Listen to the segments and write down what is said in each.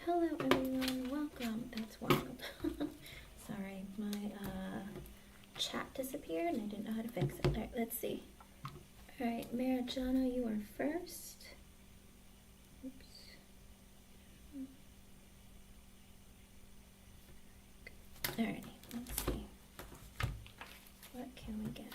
Hello everyone, welcome. That's wild. Sorry, my chat disappeared and I didn't know how to fix it. Alright, let's see. Alright, Marajano, you are first. Oops. Alrighty, let's see. What can we get?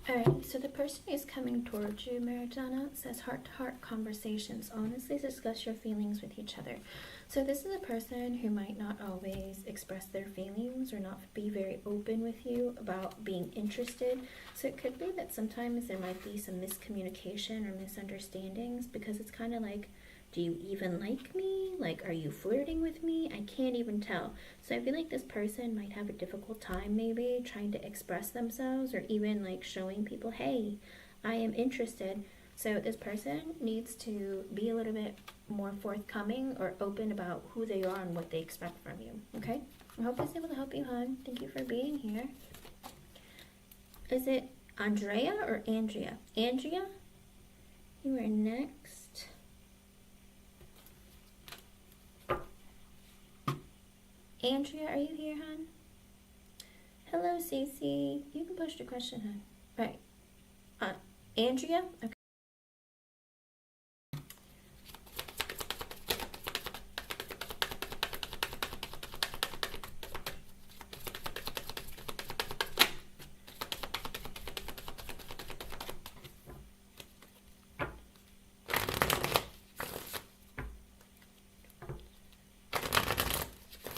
Alright, so the person who's coming towards you, Marijana, says heart-to-heart conversations. Honestly discuss your feelings with each other. So this is a person who might not always express their feelings or not be very open with you about being interested. So it could be that sometimes there might be some miscommunication or misunderstandings because it's kind of like, do you even like me? Like, are you flirting with me? I can't even tell. So I feel like this person might have a difficult time maybe trying to express themselves or even like showing people, hey, I am interested. So this person needs to be a little bit more forthcoming or open about who they are and what they expect from you, okay? I hope I was able to help you, hon. Thank you for being here. Is it Andrea or Andrea? Andrea, you are next. Andrea, are you here, hon? Hello, Cece. You can post your question, hon. Right. Andrea? Okay.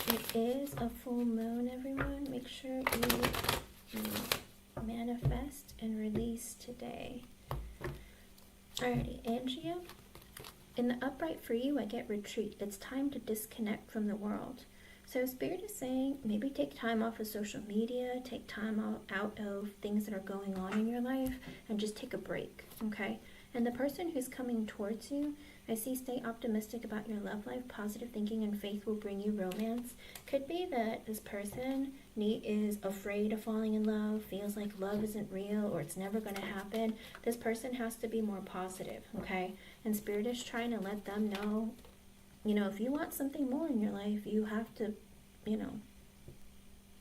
It is a full moon, everyone. Make sure you manifest and release today. Alrighty, Andrea. In the upright for you, I get retreat. It's time to disconnect from the world. So Spirit is saying maybe take time off of social media, take time out of things that are going on in your life, and just take a break, okay? And the person who's coming towards you, I see stay optimistic about your love life. Positive thinking and faith will bring you romance. Could be that this person is afraid of falling in love, feels like love isn't real or it's never going to happen. This person has to be more positive, okay? And Spirit is trying to let them know, you know, if you want something more in your life, you have to, you know,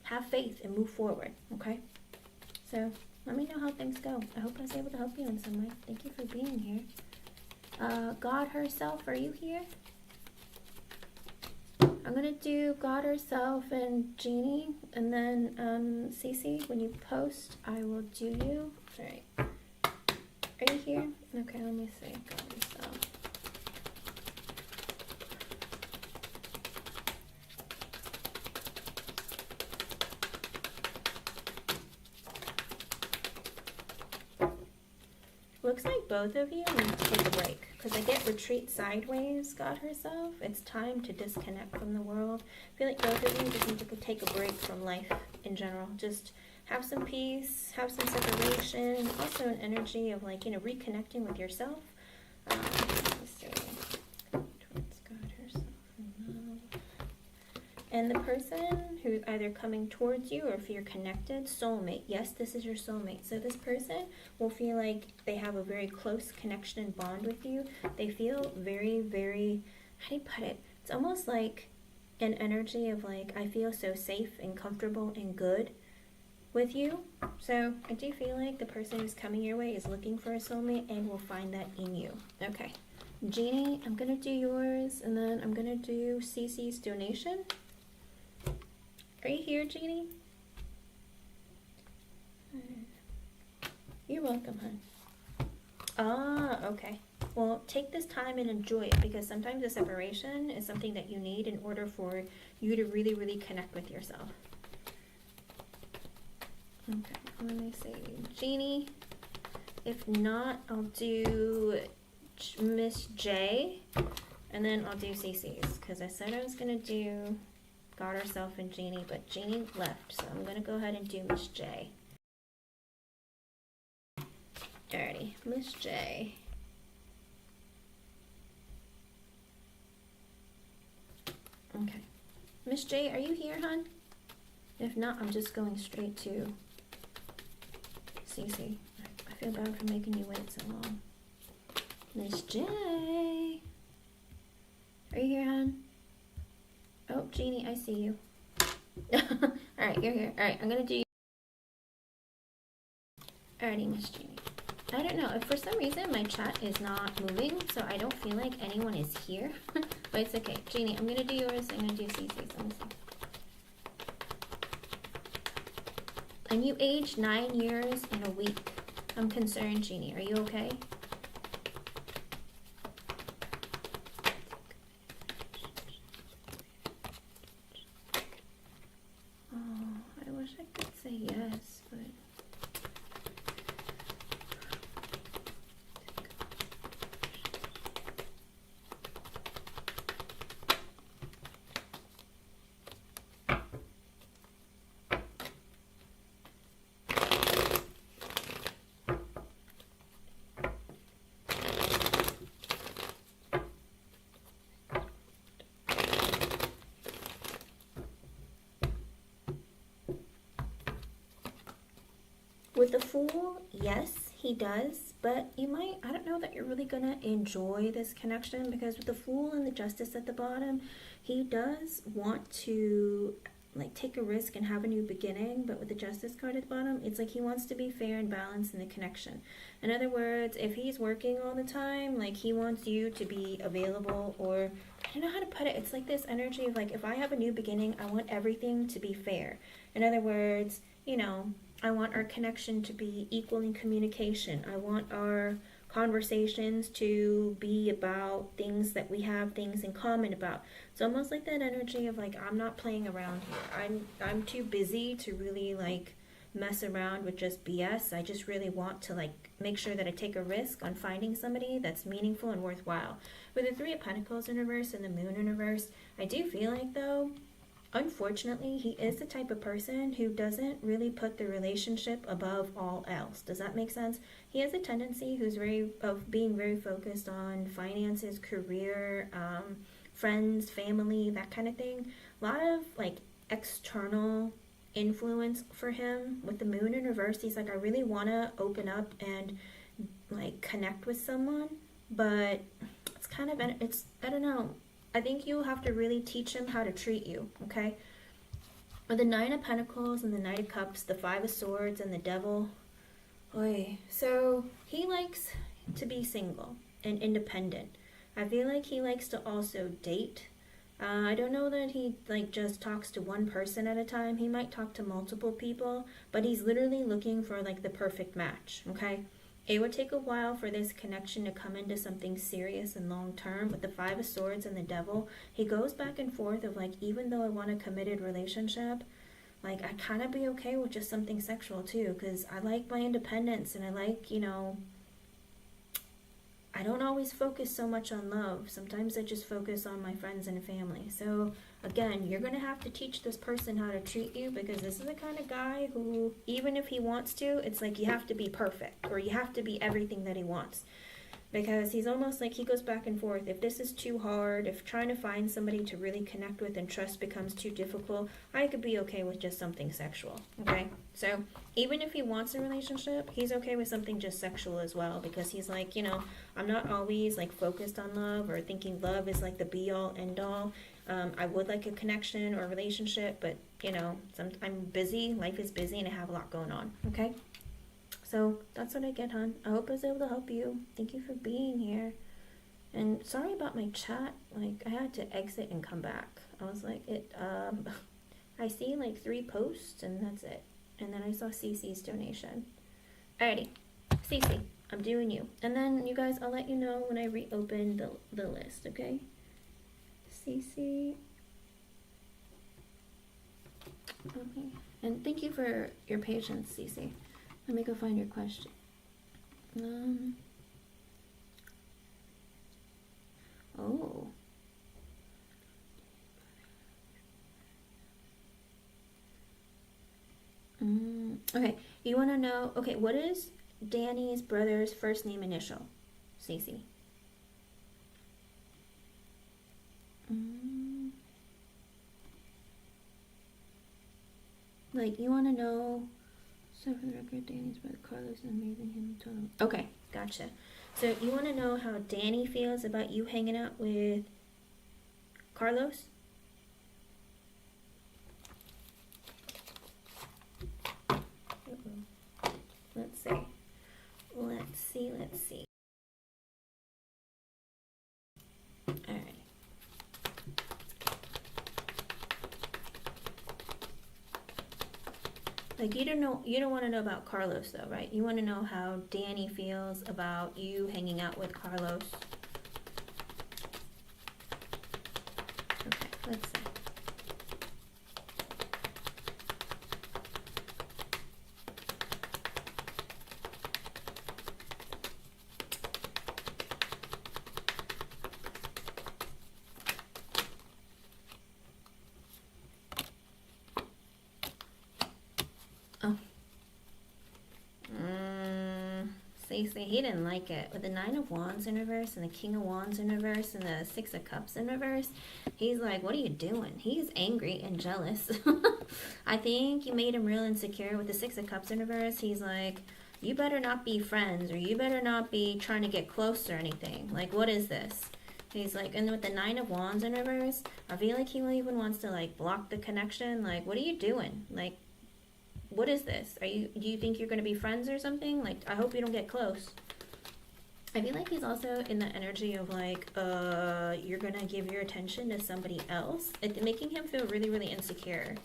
have faith and move forward, okay? So let me know how things go. I hope I was able to help you in some way. Thank you for being here. God herself, are you here? I'm going to do God herself and Jeannie, and then Cece, when you post, I will do you. All right. Are you here? Okay, let me see. God herself. Looks like both of you need to take a break because I get retreat sideways, God herself. It's time to disconnect from the world. I feel like both of you just need to take a break from life in general. Just have some peace, have some separation. Also an energy of like, you know, reconnecting with yourself. Let's see. Towards God herself and love. And the person who's either coming towards you or if you're connected, soulmate. Yes, this is your soulmate. So this person will feel like they have a very close connection and bond with you. They feel very, very, how do you put it? It's almost like an energy of like, I feel so safe and comfortable and good with you. So I do feel like the person who's coming your way is looking for a soulmate and will find that in you. Okay. Jeannie, I'm going to do yours and then I'm going to do Cece's donation. Are you here, Jeannie? You're welcome, hon. Ah, okay. Well, take this time and enjoy it, because sometimes a separation is something that you need in order for you to really, really connect with yourself. Okay, let me see. Jeannie. If not, I'll do Miss J, and then I'll do CC's, because I said I was going to do God herself and Jeannie, but Jeannie left, so I'm going to go ahead and do Miss J. Alrighty, Miss J. Okay. Miss J, are you here, hon? If not, I'm just going straight to CC. I feel bad for making you wait so long. Miss J. Are you here, hon? Oh, Jeannie, I see you. Alright, you're here. Alright, I'm gonna do you. Alrighty, Miss Jeannie. I don't know, if for some reason my chat is not moving, so I don't feel like anyone is here. But it's okay. Jeannie, I'm gonna do yours, I'm gonna do CC's. Let me see. And you aged 9 years in a week. I'm concerned, Jeannie. Are you okay? Oh, I wish I could say yes, but... With the Fool, yes, he does, but you might, I don't know that you're really gonna enjoy this connection, because with the Fool and the Justice at the bottom, he does want to like take a risk and have a new beginning, but with the Justice card at the bottom, it's like he wants to be fair and balanced in the connection. In other words, if he's working all the time, like he wants you to be available, or I don't know how to put it, it's like this energy of like, if I have a new beginning, I want everything to be fair. In other words, you know, I want our connection to be equal in communication. I want our conversations to be about things that we have things in common about. It's almost like that energy of like, I'm not playing around here. I'm too busy to really like mess around with just BS. I just really want to like make sure that I take a risk on finding somebody that's meaningful and worthwhile. With the Three of Pentacles in reverse and the Moon in reverse, I do feel like though, unfortunately, he is the type of person who doesn't really put the relationship above all else. Does that make sense? He has a tendency of being very focused on finances, career, friends, family, that kind of thing. A lot of like external influence for him. With the Moon in reverse, he's like, I really want to open up and like connect with someone, but it's kind of, I don't know. I think you have to really teach him how to treat you, okay? With the Nine of Pentacles and the Knight of Cups, the Five of Swords and the Devil. Oy. So he likes to be single and independent. I feel like he likes to also date. I don't know that he like just talks to one person at a time. He might talk to multiple people, but he's literally looking for like the perfect match, okay? It would take a while for this connection to come into something serious and long term. With the Five of Swords and the Devil, he goes back and forth of like, even though I want a committed relationship, like I kind of be okay with just something sexual too, because I like my independence and I like, you know, I don't always focus so much on love. Sometimes I just focus on my friends and family. So again, you're going to have to teach this person how to treat you, because this is the kind of guy who, even if he wants to, it's like you have to be perfect or you have to be everything that he wants. Because he's almost like he goes back and forth. If this is too hard, if trying to find somebody to really connect with and trust becomes too difficult, I could be okay with just something sexual, okay? So even if he wants a relationship, he's okay with something just sexual as well, because he's like, you know, I'm not always like focused on love or thinking love is like the be-all, end-all. I would like a connection or a relationship, but, you know, I'm busy, life is busy, and I have a lot going on, okay? So that's what I get, hon. I hope I was able to help you. Thank you for being here. And sorry about my chat. Like, I had to exit and come back. I was like, I see like 3 posts and that's it. And then I saw Cece's donation. Alrighty. Cece, I'm doing you. And then, you guys, I'll let you know when I reopen the list, okay? Cece. Okay. And thank you for your patience, Cece. Let me go find your question. Oh. Okay, you want to know, okay, what is Danny's brother's first name initial, Cece? Like, you want to know, so for the record, Danny's brother Carlos is amazing, him totally. Okay, gotcha. So you want to know how Danny feels about you hanging out with Carlos? Let's see. Let's see. All right. Like, you don't want to know about Carlos though, right? You want to know how Danny feels about you hanging out with Carlos. Okay, let's see. Oh. Stacey, he didn't like it. With the Nine of Wands in reverse and the King of Wands in reverse and the Six of Cups in reverse, he's like, what are you doing? He's angry and jealous. I think you made him real insecure. With the Six of Cups in reverse, he's like, you better not be friends, or you better not be trying to get close or anything. Like, what is this? He's like, and with the Nine of Wands in reverse, I feel like he even wants to, like, block the connection. Like, what are you doing? Like, what is this? Do you think you're going to be friends or something? Like, I hope you don't get close. I feel like he's also in the energy of, like, you're going to give your attention to somebody else. It's making him feel really, really insecure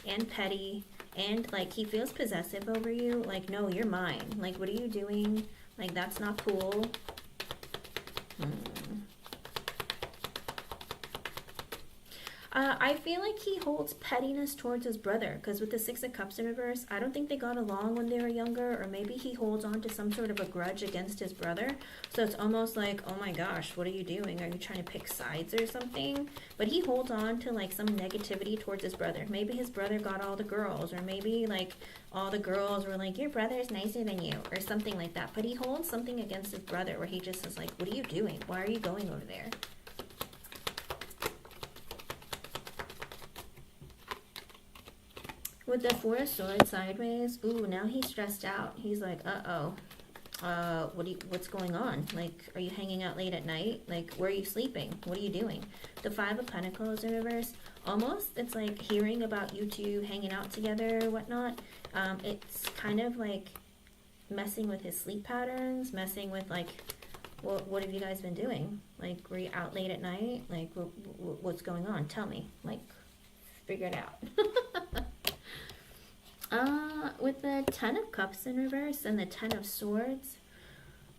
and petty. And, like, he feels possessive over you. Like, no, you're mine. Like, what are you doing? Like, that's not cool. I feel like he holds pettiness towards his brother, because with the Six of Cups in reverse, I don't think they got along when they were younger, or maybe he holds on to some sort of a grudge against his brother. So it's almost like, oh my gosh, what are you doing? Are you trying to pick sides or something? But he holds on to, like, some negativity towards his brother. Maybe his brother got all the girls, or maybe, like, all the girls were like, your brother's nicer than you, or something like that. But he holds something against his brother where he just is like, what are you doing? Why are you going over there? With the Four of Swords sideways, ooh, now he's stressed out. He's like, what's going on? Like, are you hanging out late at night? Like, where are you sleeping? What are you doing? The Five of Pentacles in reverse, almost, it's like hearing about you two hanging out together or whatnot. It's kind of like messing with his sleep patterns, messing with, like, what have you guys been doing? Like, were you out late at night? Like, what's going on? Tell me. Like, figure it out. With the Ten of Cups in reverse and the Ten of Swords,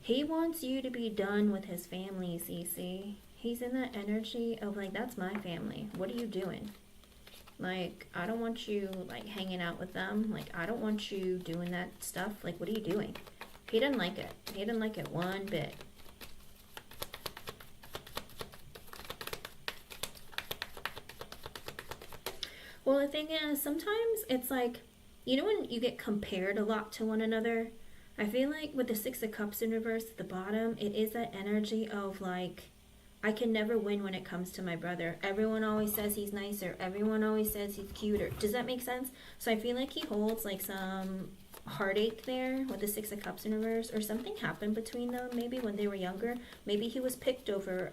he wants you to be done with his family, Cece. He's in that energy of, like, that's my family. What are you doing? Like, I don't want you, like, hanging out with them. Like, I don't want you doing that stuff. Like, what are you doing? He didn't like it. He didn't like it one bit. Well, the thing is, sometimes it's like, you know when you get compared a lot to one another? I feel like with the Six of Cups in reverse at the bottom, it is that energy of, like, I can never win when it comes to my brother. Everyone always says he's nicer. Everyone always says he's cuter. Does that make sense? So I feel like he holds, like, some heartache there with the Six of Cups in reverse, or something happened between them maybe when they were younger. Maybe he was picked over,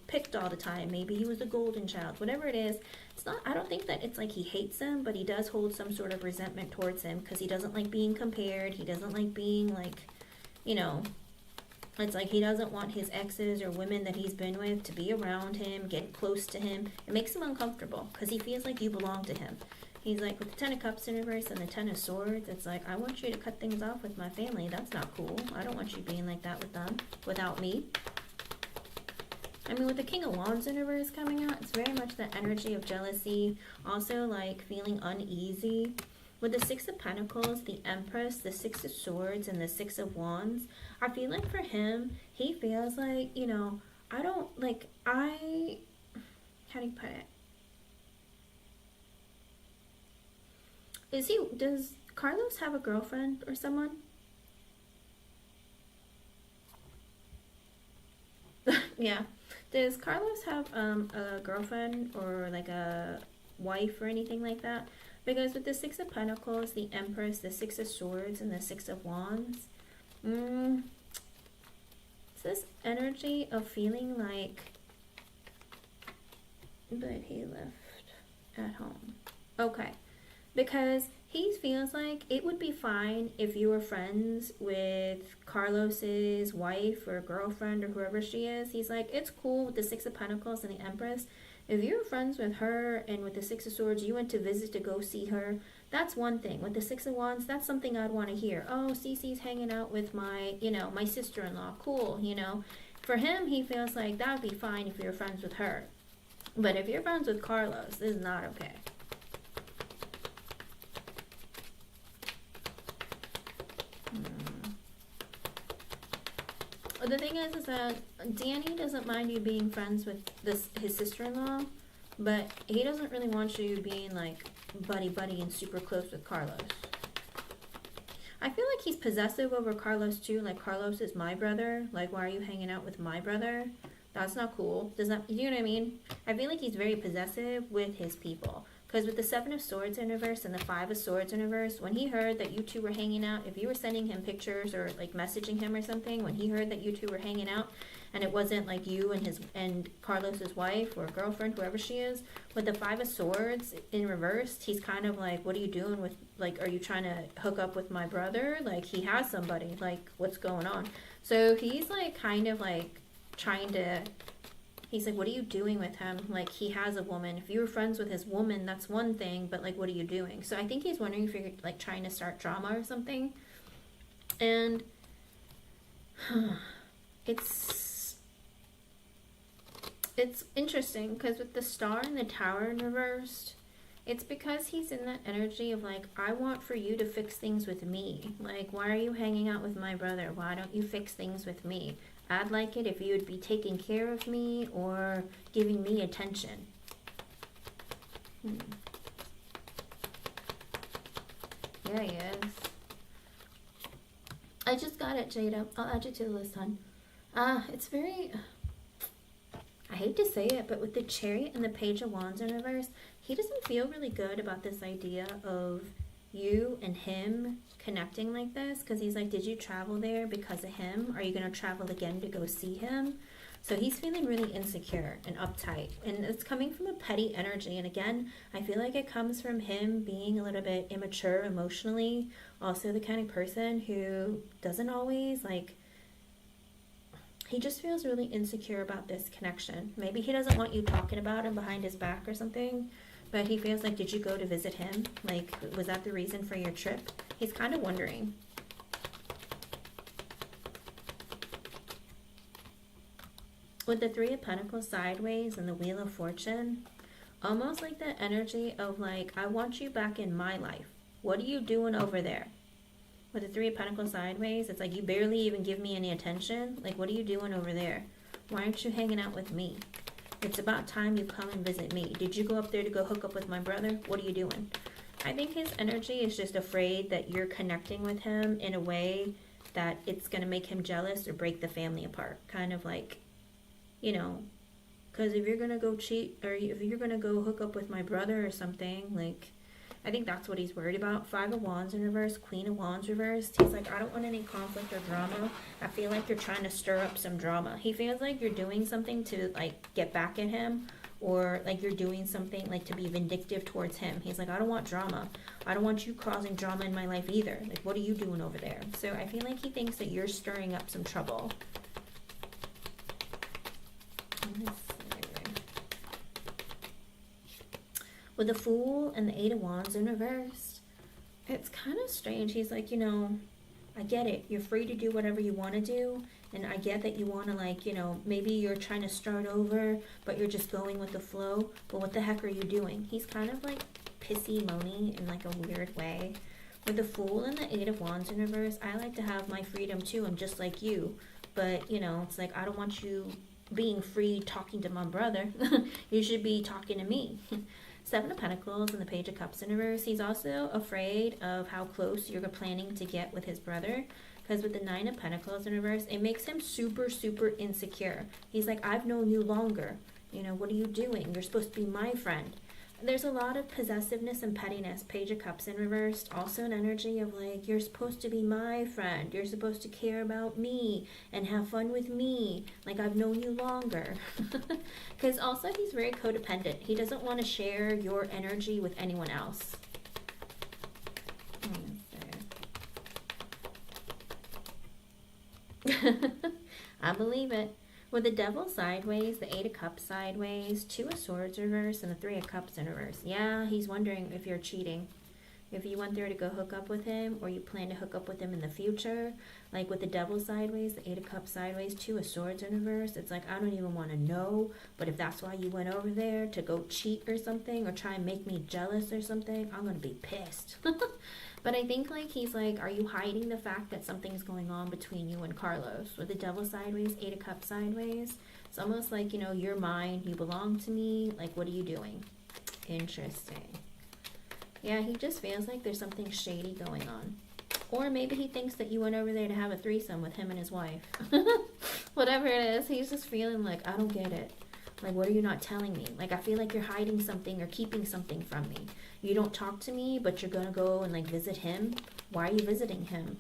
picked all the time. Maybe he was the golden child. Whatever it is, it's not, I don't think that it's like he hates him, but he does hold some sort of resentment towards him because he doesn't like being compared. He doesn't like being, like, you know, it's like he doesn't want his exes or women that he's been with to be around him, get close to him. It makes him uncomfortable because he feels like you belong to him. He's like, with the Ten of Cups in reverse and the Ten of Swords, it's like, I want you to cut things off with my family. That's not cool. I don't want you being like that with them, without me. I mean, with the King of Wands in reverse coming out, it's very much the energy of jealousy. Also, like, feeling uneasy. With the Six of Pentacles, the Empress, the Six of Swords, and the Six of Wands, I feel like for him, he feels like, you know, how do you put it? Does Carlos have a girlfriend or someone? Yeah. Does Carlos have a girlfriend or like a wife or anything like that? Because with the Six of Pentacles, the Empress, the Six of Swords, and the Six of Wands, it's this energy of feeling like, but he left at home. Okay. Because he feels like it would be fine if you were friends with Carlos's wife or girlfriend or whoever she is. He's like, it's cool with the Six of Pentacles and the Empress. If you were friends with her and with the Six of Swords, you went to visit to go see her, that's one thing. With the Six of Wands, that's something I'd want to hear. Oh, Cece's hanging out with my, you know, my sister-in-law. Cool, you know. For him, he feels like that would be fine if you're friends with her. But if you're friends with Carlos, this is not okay. The thing is that Danny doesn't mind you being friends with his sister-in-law, but he doesn't really want you being like buddy-buddy and super close with Carlos. I feel like he's possessive over Carlos too. Like, Carlos is my brother. Like, why are you hanging out with my brother? That's not cool. You know what I mean? I feel like he's very possessive with his people. Because with the Seven of Swords in reverse and the Five of Swords in reverse, when he heard that you two were hanging out, if you were sending him pictures or like messaging him or something, when he heard that you two were hanging out, and it wasn't like you and Carlos's wife or girlfriend, whoever she is, with the Five of Swords in reverse, he's kind of like, what are you doing with, like, are you trying to hook up with my brother? Like, he has somebody, like, what's going on? So he's like kind of like trying to, he's like, what are you doing with him? Like, he has a woman. If you were friends with his woman, that's one thing, but like, what are you doing? So I think he's wondering if you're like trying to start drama or something. And it's interesting because with the Star and the Tower in reversed, it's because he's in that energy of like, I want for you to fix things with me. Like, why are you hanging out with my brother? Why don't you fix things with me? I'd like it if you would be taking care of me or giving me attention. Yeah, he is. I just got it, Jada. I'll add you to the list, hon. It's very, I hate to say it, but with the Chariot and the Page of Wands in reverse, he doesn't feel really good about this idea of you and him connecting like this, because he's like, did you travel there because of him? Are you going to travel again to go see him? So he's feeling really insecure and uptight, and it's coming from a petty energy. And again, I feel like it comes from him being a little bit immature emotionally, also the kind of person who doesn't always like, he just feels really insecure about this connection. Maybe he doesn't want you talking about him behind his back or something, but he feels like, did you go to visit him? Like, was that the reason for your trip? He's kind of wondering. With the Three of Pentacles sideways and the Wheel of Fortune, almost like the energy of like, I want you back in my life. What are you doing over there? With the Three of Pentacles sideways, it's like, you barely even give me any attention. Like, what are you doing over there? Why aren't you hanging out with me? It's about time you come and visit me. Did you go up there to go hook up with my brother? What are you doing? I think his energy is just afraid that you're connecting with him in a way that it's going to make him jealous or break the family apart. Kind of like, you know, because if you're going to go cheat or if you're going to go hook up with my brother or something, like, I think that's what he's worried about. Five of Wands in reverse, Queen of Wands reversed. He's like, I don't want any conflict or drama. I feel like you're trying to stir up some drama. He feels like you're doing something to like get back at him, or like you're doing something like to be vindictive towards him. He's like, I don't want drama. I don't want you causing drama in my life either. Like, what are you doing over there? So I feel like he thinks that you're stirring up some trouble. With the Fool and the Eight of Wands in reverse, it's kind of strange. He's like, you know, I get it. You're free to do whatever you want to do. And I get that you want to, like, you know, maybe you're trying to start over, but you're just going with the flow. But what the heck are you doing? He's kind of like pissy, moany in like a weird way. With the Fool and the Eight of Wands in reverse, I like to have my freedom too. I'm just like you. But, you know, it's like, I don't want you being free talking to my brother. You should be talking to me. Seven of Pentacles and the Page of Cups in reverse. He's also afraid of how close you're planning to get with his brother. Because with the Nine of Pentacles in reverse, it makes him super, super insecure. He's like, I've known you longer. You know, what are you doing? You're supposed to be my friend. There's a lot of possessiveness and pettiness. Page of Cups in reverse. Also an energy of like, you're supposed to be my friend. You're supposed to care about me and have fun with me. Like, I've known you longer. Because also he's very codependent. He doesn't want to share your energy with anyone else. I believe it. With the Devil sideways, the Eight of Cups sideways, Two of Swords reverse, and the Three of Cups in reverse. Yeah, he's wondering if you're cheating. If you went there to go hook up with him, or you plan to hook up with him in the future. Like with the Devil sideways, the Eight of Cups sideways, Two of Swords in reverse. It's like, I don't even want to know. But if that's why you went over there to go cheat or something, or try and make me jealous or something, I'm going to be pissed. But I think like he's like, are you hiding the fact that something's going on between you and Carlos? With the Devil sideways, Eight of Cups sideways. It's almost like, you know, you're mine, you belong to me. Like, what are you doing? Interesting. Yeah, he just feels like there's something shady going on. Or maybe he thinks that you went over there to have a threesome with him and his wife. Whatever it is, he's just feeling like, I don't get it. Like, what are you not telling me? Like, I feel like you're hiding something or keeping something from me. You don't talk to me, but you're going to go and, like, visit him. Why are you visiting him?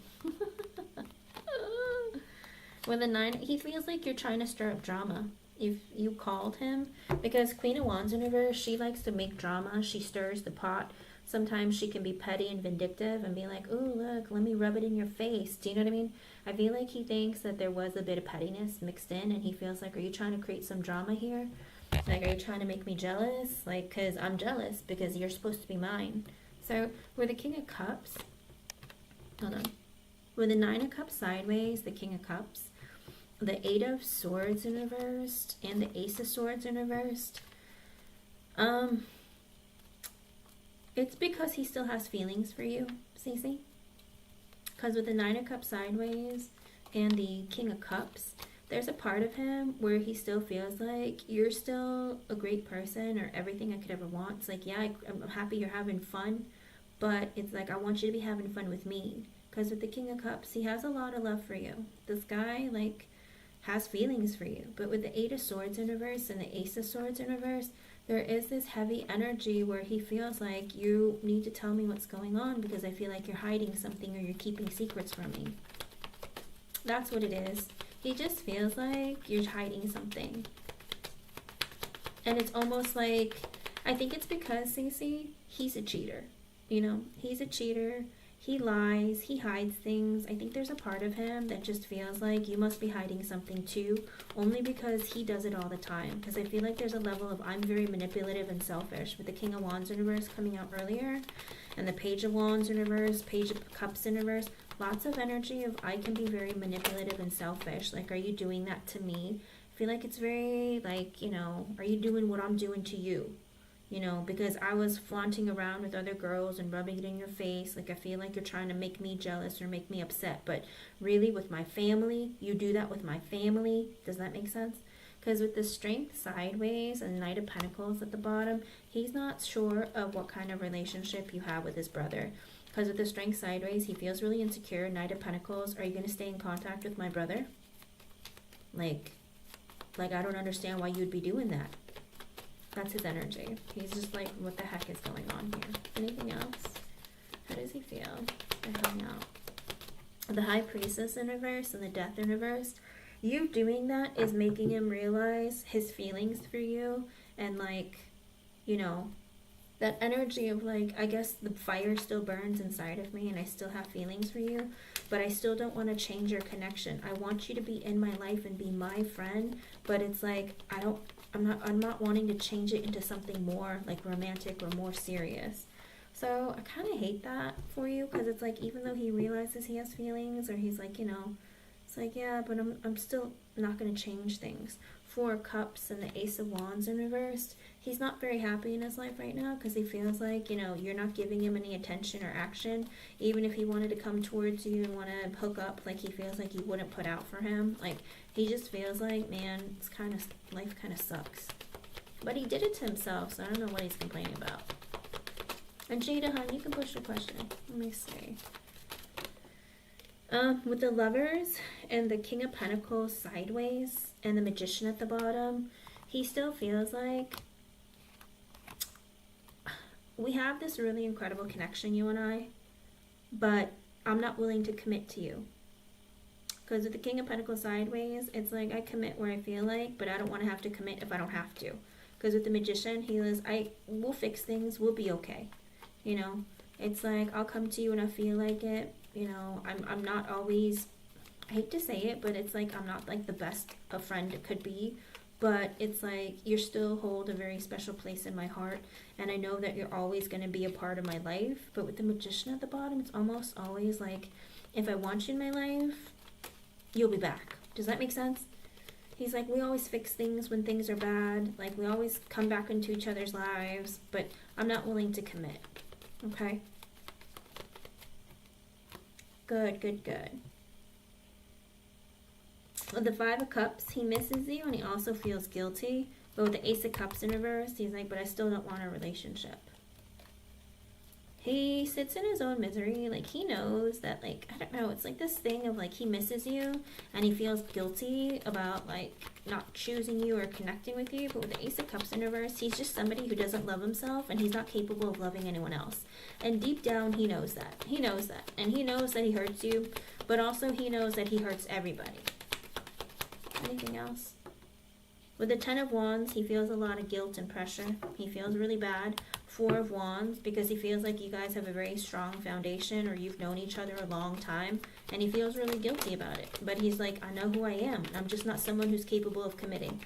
With a Nine, he feels like you're trying to stir up drama. If you called him, because Queen of Wands in reverse, she likes to make drama. She stirs the pot. Sometimes she can be petty and vindictive and be like, oh, look, let me rub it in your face. Do you know what I mean? I feel like he thinks that there was a bit of pettiness mixed in, and he feels like, are you trying to create some drama here? Like, are you trying to make me jealous? Like, because I'm jealous because you're supposed to be mine. So, with the King of Cups, hold on. With the Nine of Cups sideways, the King of Cups, the Eight of Swords in reversed, and the Ace of Swords in reversed, it's because he still has feelings for you, Cece. Because with the Nine of Cups sideways and the King of Cups, there's a part of him where he still feels like you're still a great person or everything I could ever want. It's like, yeah, I'm happy you're having fun, but it's like, I want you to be having fun with me. Because with the King of Cups, he has a lot of love for you. This guy, like, has feelings for you. But with the Eight of Swords in reverse and the Ace of Swords in reverse, there is this heavy energy where he feels like you need to tell me what's going on because I feel like you're hiding something or you're keeping secrets from me. That's what it is. He just feels like you're hiding something. And it's almost like, I think it's because, Cece, he's a cheater. You know, he's a cheater. He lies. He hides things. I think there's a part of him that just feels like you must be hiding something too, only because he does it all the time. Because I feel like there's a level of I'm very manipulative and selfish. With the King of Wands in reverse coming out earlier, and the Page of Wands in reverse, Page of Cups in reverse, lots of energy of I can be very manipulative and selfish. Like, are you doing that to me? I feel like it's very, like, you know, are you doing what I'm doing to you? You know, because I was flaunting around with other girls and rubbing it in your face. Like, I feel like you're trying to make me jealous or make me upset. But really, with my family, you do that with my family. Does that make sense? Because with the Strength sideways and Knight of Pentacles at the bottom, he's not sure of what kind of relationship you have with his brother. Because with the Strength sideways, he feels really insecure. Knight of Pentacles, are you going to stay in contact with my brother? Like I don't understand why you'd be doing that. That's his energy. He's just like, what the heck is going on here? Anything else? How does he feel? I hung out. The High Priestess in reverse and the Death in reverse. You doing that is making him realize his feelings for you. And like, you know, that energy of like, I guess the fire still burns inside of me and I still have feelings for you. But I still don't want to change your connection. I want you to be in my life and be my friend. But it's like, I'm not wanting to change it into something more like romantic or more serious. So I kind of hate that for you, because it's like, even though he realizes he has feelings, or he's like, it's like, yeah, but I'm still not going to change things. Four of Cups and the Ace of Wands in reverse. He's not very happy in his life right now, because he feels like, you're not giving him any attention or action. Even if he wanted to come towards you and want to hook up, like, he feels like you wouldn't put out for him. Like, he just feels like, man, life kind of sucks. But he did it to himself, so I don't know what he's complaining about. And Jada, hon, you can push the question. Let me see. With the Lovers and the King of Pentacles sideways and the Magician at the bottom, he still feels like we have this really incredible connection, you and I, but I'm not willing to commit to you. Because with the King of Pentacles sideways, it's like I commit where I feel like, but I don't want to have to commit if I don't have to. Because with the Magician, we'll fix things, we'll be okay. It's like, I'll come to you when I feel like it. I'm not always, I hate to say it, but it's like, I'm not like the best a friend could be, but it's like, you still hold a very special place in my heart, and I know that you're always going to be a part of my life. But with the Magician at the bottom, it's almost always like, if I want you in my life, you'll be back. Does that make sense? He's like, we always fix things when things are bad, like we always come back into each other's lives, but I'm not willing to commit. Okay? Good, good, good. With the Five of Cups, he misses you and he also feels guilty. But with the Ace of Cups in reverse, he's like, but I still don't want a relationship. He sits in his own misery. Like, he knows that, like, I don't know, it's like this thing of, like, he misses you and he feels guilty about, like, not choosing you or connecting with you. But with the Ace of Cups in reverse, he's just somebody who doesn't love himself, and he's not capable of loving anyone else. And deep down, he knows that. He knows that. And he knows that he hurts you, but also he knows that he hurts everybody. Anything else? With the Ten of Wands, he feels a lot of guilt and pressure. He feels really bad. Four of Wands, because he feels like you guys have a very strong foundation, or you've known each other a long time, and he feels really guilty about it. But he's like, I know who I am. I'm just not someone who's capable of committing.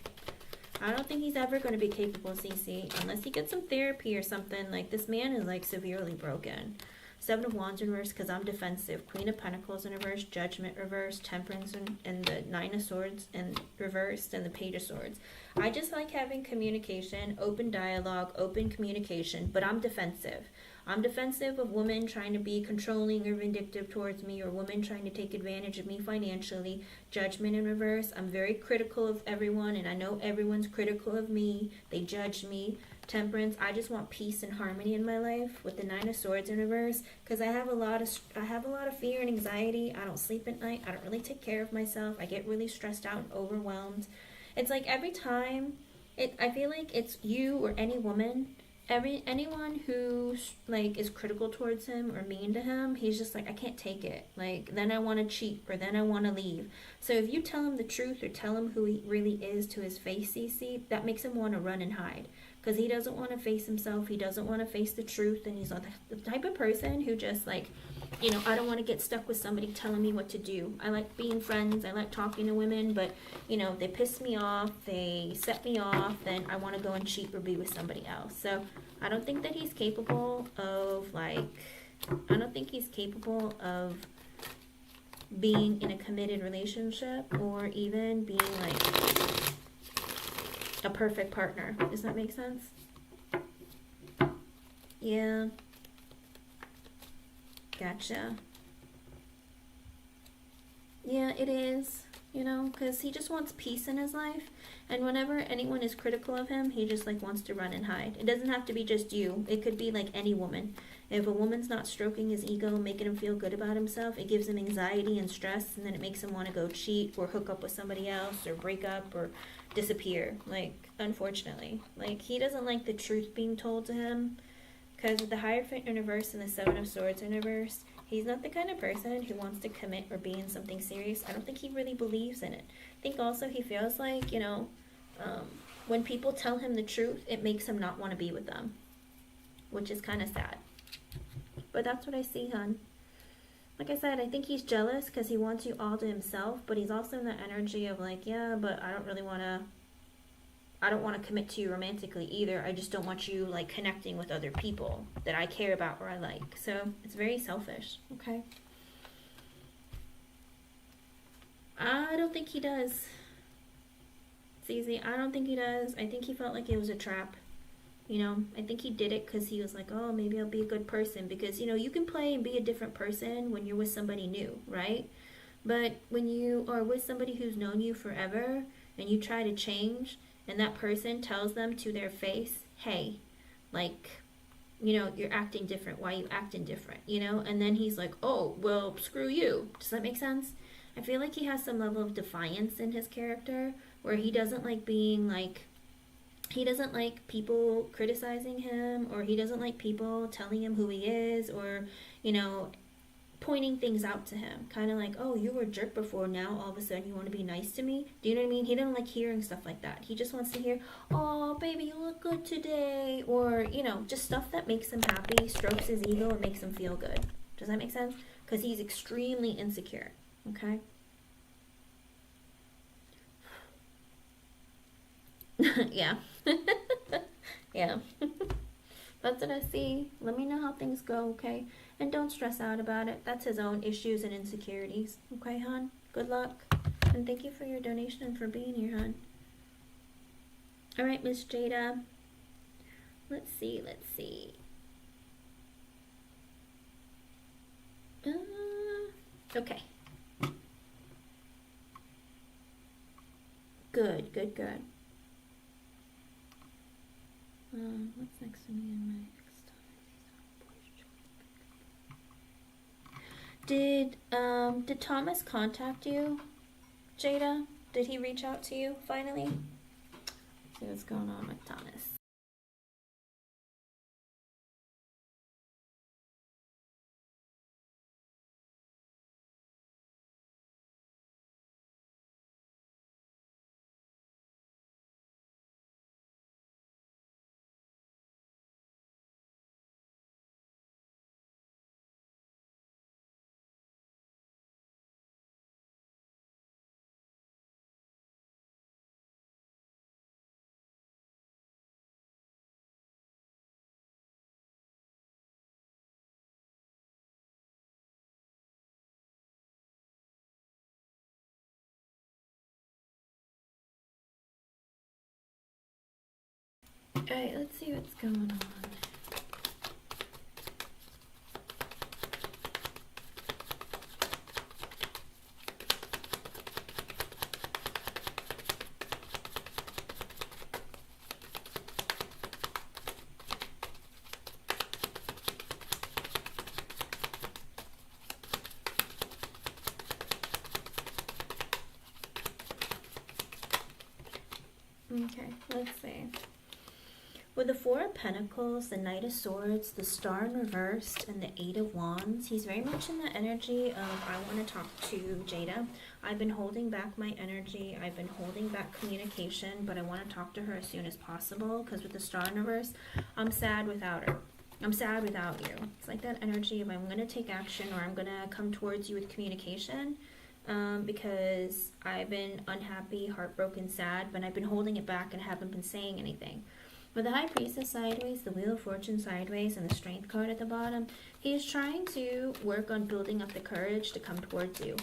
I don't think he's ever going to be capable, CC, unless he gets some therapy or something. Like, this man is, like, severely broken. Seven of Wands in reverse, because I'm defensive. Queen of Pentacles in reverse, Judgment reverse, Temperance and the Nine of Swords in reverse, and the Page of Swords. I just like having communication, open dialogue, open communication, but I'm defensive. I'm defensive of women trying to be controlling or vindictive towards me, or women trying to take advantage of me financially. Judgment in reverse. I'm very critical of everyone, and I know everyone's critical of me. They judge me. Temperance, I just want peace and harmony in my life. With the Nine of Swords in reverse, because I have a lot of fear and anxiety. I don't sleep at night. I don't really take care of myself. I get really stressed out and overwhelmed. It's like every time, I feel like it's you or any woman, anyone who like is critical towards him or mean to him, he's just like, I can't take it. Like, then I want to cheat, or then I want to leave. So if you tell him the truth or tell him who he really is to his face, CC, that makes him want to run and hide. Because he doesn't want to face himself. He doesn't want to face the truth. And he's not the type of person who just like, I don't want to get stuck with somebody telling me what to do. I like being friends. I like talking to women. But, they piss me off. They set me off. Then I want to go and cheat or be with somebody else. So I don't think that he's capable of being in a committed relationship, or even being like a perfect partner. Does that make sense? Yeah. Gotcha. Yeah, it is. Because he just wants peace in his life. And whenever anyone is critical of him, he just like wants to run and hide. It doesn't have to be just you. It could be like any woman. If a woman's not stroking his ego, making him feel good about himself, it gives him anxiety and stress, and then it makes him want to go cheat or hook up with somebody else or break up or disappear. Like, unfortunately. Like, he doesn't like the truth being told to him. Because with the Hierophant in reverse and the Seven of Swords in reverse, he's not the kind of person who wants to commit or be in something serious. I don't think he really believes in it. I think also he feels like, when people tell him the truth, it makes him not want to be with them. Which is kind of sad. But that's what I see, hon. Like I said, I think he's jealous because he wants you all to himself. But he's also in the energy of like, yeah, but I don't really want to I don't want to commit to you romantically either. I just don't want you like connecting with other people that I care about or I like. So it's very selfish. Okay. I don't think he does. It's easy. I don't think he does. I think he felt like it was a trap. You know, I think he did it because he was like, oh, maybe I'll be a good person. Because, you know, you can play and be a different person when you're with somebody new, right? But when you are with somebody who's known you forever and you try to change and that person tells them to their face, hey, like, you know, you're acting different. Why are you acting different? You know? And then he's like, oh, well, screw you. Does that make sense? I feel like he has some level of defiance in his character where he doesn't like being like, he doesn't like people criticizing him, or he doesn't like people telling him who he is, or, you know, pointing things out to him. Kind of like, oh, you were a jerk before, now all of a sudden you want to be nice to me. Do you know what I mean? He doesn't like hearing stuff like that. He just wants to hear, oh, baby, you look good today. Or, you know, just stuff that makes him happy, strokes his ego, and makes him feel good. Does that make sense? Because he's extremely insecure. Okay? Yeah. Yeah. That's what I see. Let me know how things go, okay? And don't stress out about it. That's his own issues and insecurities. Okay, hon? Good luck. And thank you for your donation and for being here, hon. Alright, Miss Jada. Let's see. Okay. Good. What's next to me in my next? Did Thomas contact you, Jada? Did he reach out to you finally? Let's see what's going on with Thomas. Alright, let's see what's going on. Okay, let's see. With the Four of Pentacles, the Knight of Swords, the Star in reversed, and the Eight of Wands, he's very much in the energy of, I want to talk to Jada. I've been holding back my energy. I've been holding back communication, but I want to talk to her as soon as possible, because with the Star in reverse, I'm sad without her. I'm sad without you. It's like that energy of I'm going to take action, or I'm going to come towards you with communication. Because I've been unhappy, heartbroken, sad, but I've been holding it back and haven't been saying anything. With the High Priestess sideways, the Wheel of Fortune sideways, and the Strength card at the bottom, he's trying to work on building up the courage to come towards you.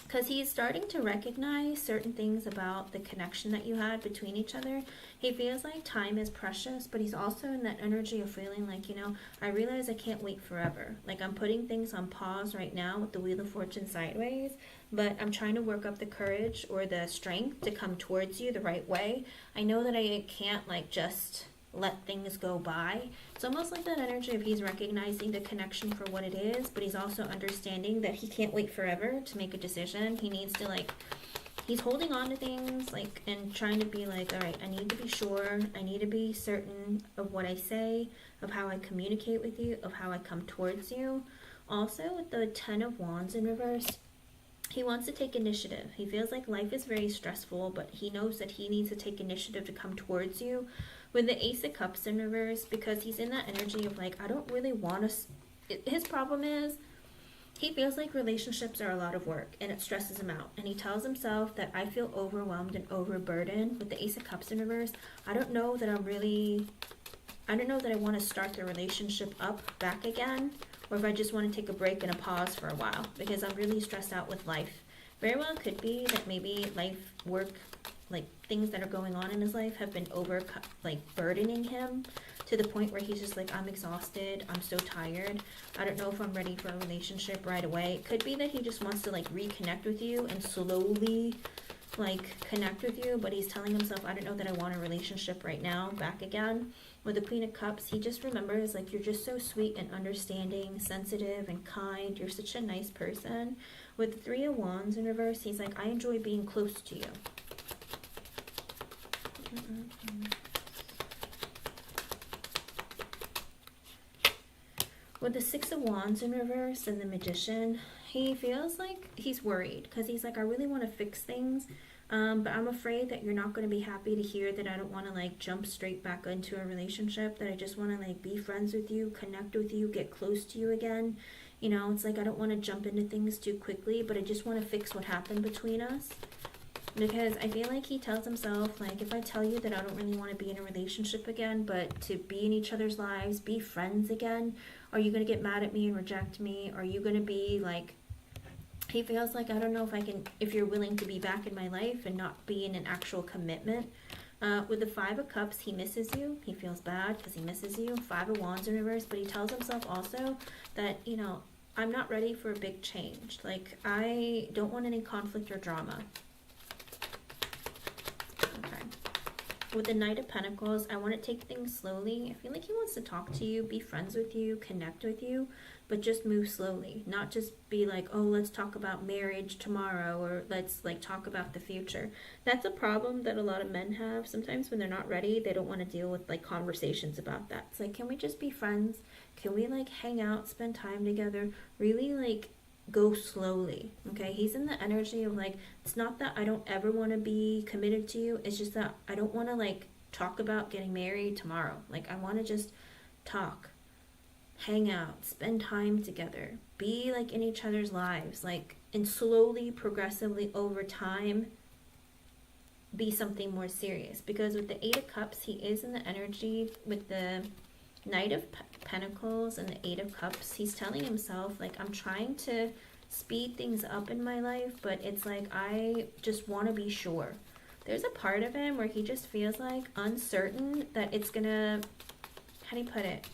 Because he's starting to recognize certain things about the connection that you had between each other. He feels like time is precious, but he's also in that energy of feeling like, you know, I realize I can't wait forever. Like, I'm putting things on pause right now with the Wheel of Fortune sideways, but I'm trying to work up the courage or the strength to come towards you the right way. I know that I can't, like, just let things go by. It's almost like that energy of he's recognizing the connection for what it is, but he's also understanding that he can't wait forever to make a decision. He needs to, like, he's holding on to things, like, and trying to be like, all right, I need to be sure, I need to be certain of what I say, of how I communicate with you, of how I come towards you. Also, with the Ten of Wands in reverse, he wants to take initiative. He feels like life is very stressful, but he knows that he needs to take initiative to come towards you. With the Ace of Cups in reverse, because he's in that energy of like, I don't really want to... His problem is, He feels like relationships are a lot of work and it stresses him out. And he tells himself that I feel overwhelmed and overburdened. With the Ace of Cups in reverse, I don't know that I want to start the relationship up back again, or if I just want to take a break and a pause for a while because I'm really stressed out with life. Very well could be that maybe life, work, like things that are going on in his life have been burdening him to the point where he's just like, I'm exhausted, I'm so tired, I don't know if I'm ready for a relationship right away. It could be that he just wants to like reconnect with you and slowly like connect with you, but he's telling himself, I don't know that I want a relationship right now, back again. With the Queen of Cups, he just remembers like, you're just so sweet and understanding, sensitive and kind, you're such a nice person. With the Three of Wands in reverse, he's like, I enjoy being close to you. With the Six of Wands in reverse and the Magician, he feels like he's worried because he's like, I really want to fix things, but I'm afraid that you're not going to be happy to hear that I don't want to like jump straight back into a relationship, that I just want to like be friends with you, connect with you, get close to you again. You know, it's like I don't want to jump into things too quickly, but I just want to fix what happened between us. Because I feel like he tells himself, like, if I tell you that I don't really want to be in a relationship again, but to be in each other's lives, be friends again, are you going to get mad at me and reject me? Are you going to be like, he feels like, I don't know if you're willing to be back in my life and not be in an actual commitment. With the Five of Cups, he misses you. He feels bad because he misses you. Five of Wands in reverse, but he tells himself also that, you know, I'm not ready for a big change. Like, I don't want any conflict or drama. With the Knight of Pentacles, I want to take things slowly. I feel like he wants to talk to you, be friends with you, connect with you, but just move slowly. Not just be like, oh, let's talk about marriage tomorrow, or let's like talk about the future. That's a problem that a lot of men have. Sometimes when they're not ready, they don't want to deal with like conversations about that. It's like, can we just be friends? Can we like hang out, spend time together? Really like go slowly. Okay, he's in the energy of like, it's not that I don't ever want to be committed to you, it's just that I don't want to like talk about getting married tomorrow. Like, I want to just talk, hang out, spend time together, be like in each other's lives, like, and slowly, progressively over time be something more serious. Because with the Eight of Cups, he is in the energy with the Knight of Pentacles and the Eight of Cups. He's telling himself, like, I'm trying to speed things up in my life, but it's like, I just want to be sure. There's a part of him where he just feels like uncertain that it's gonna, how do you put it?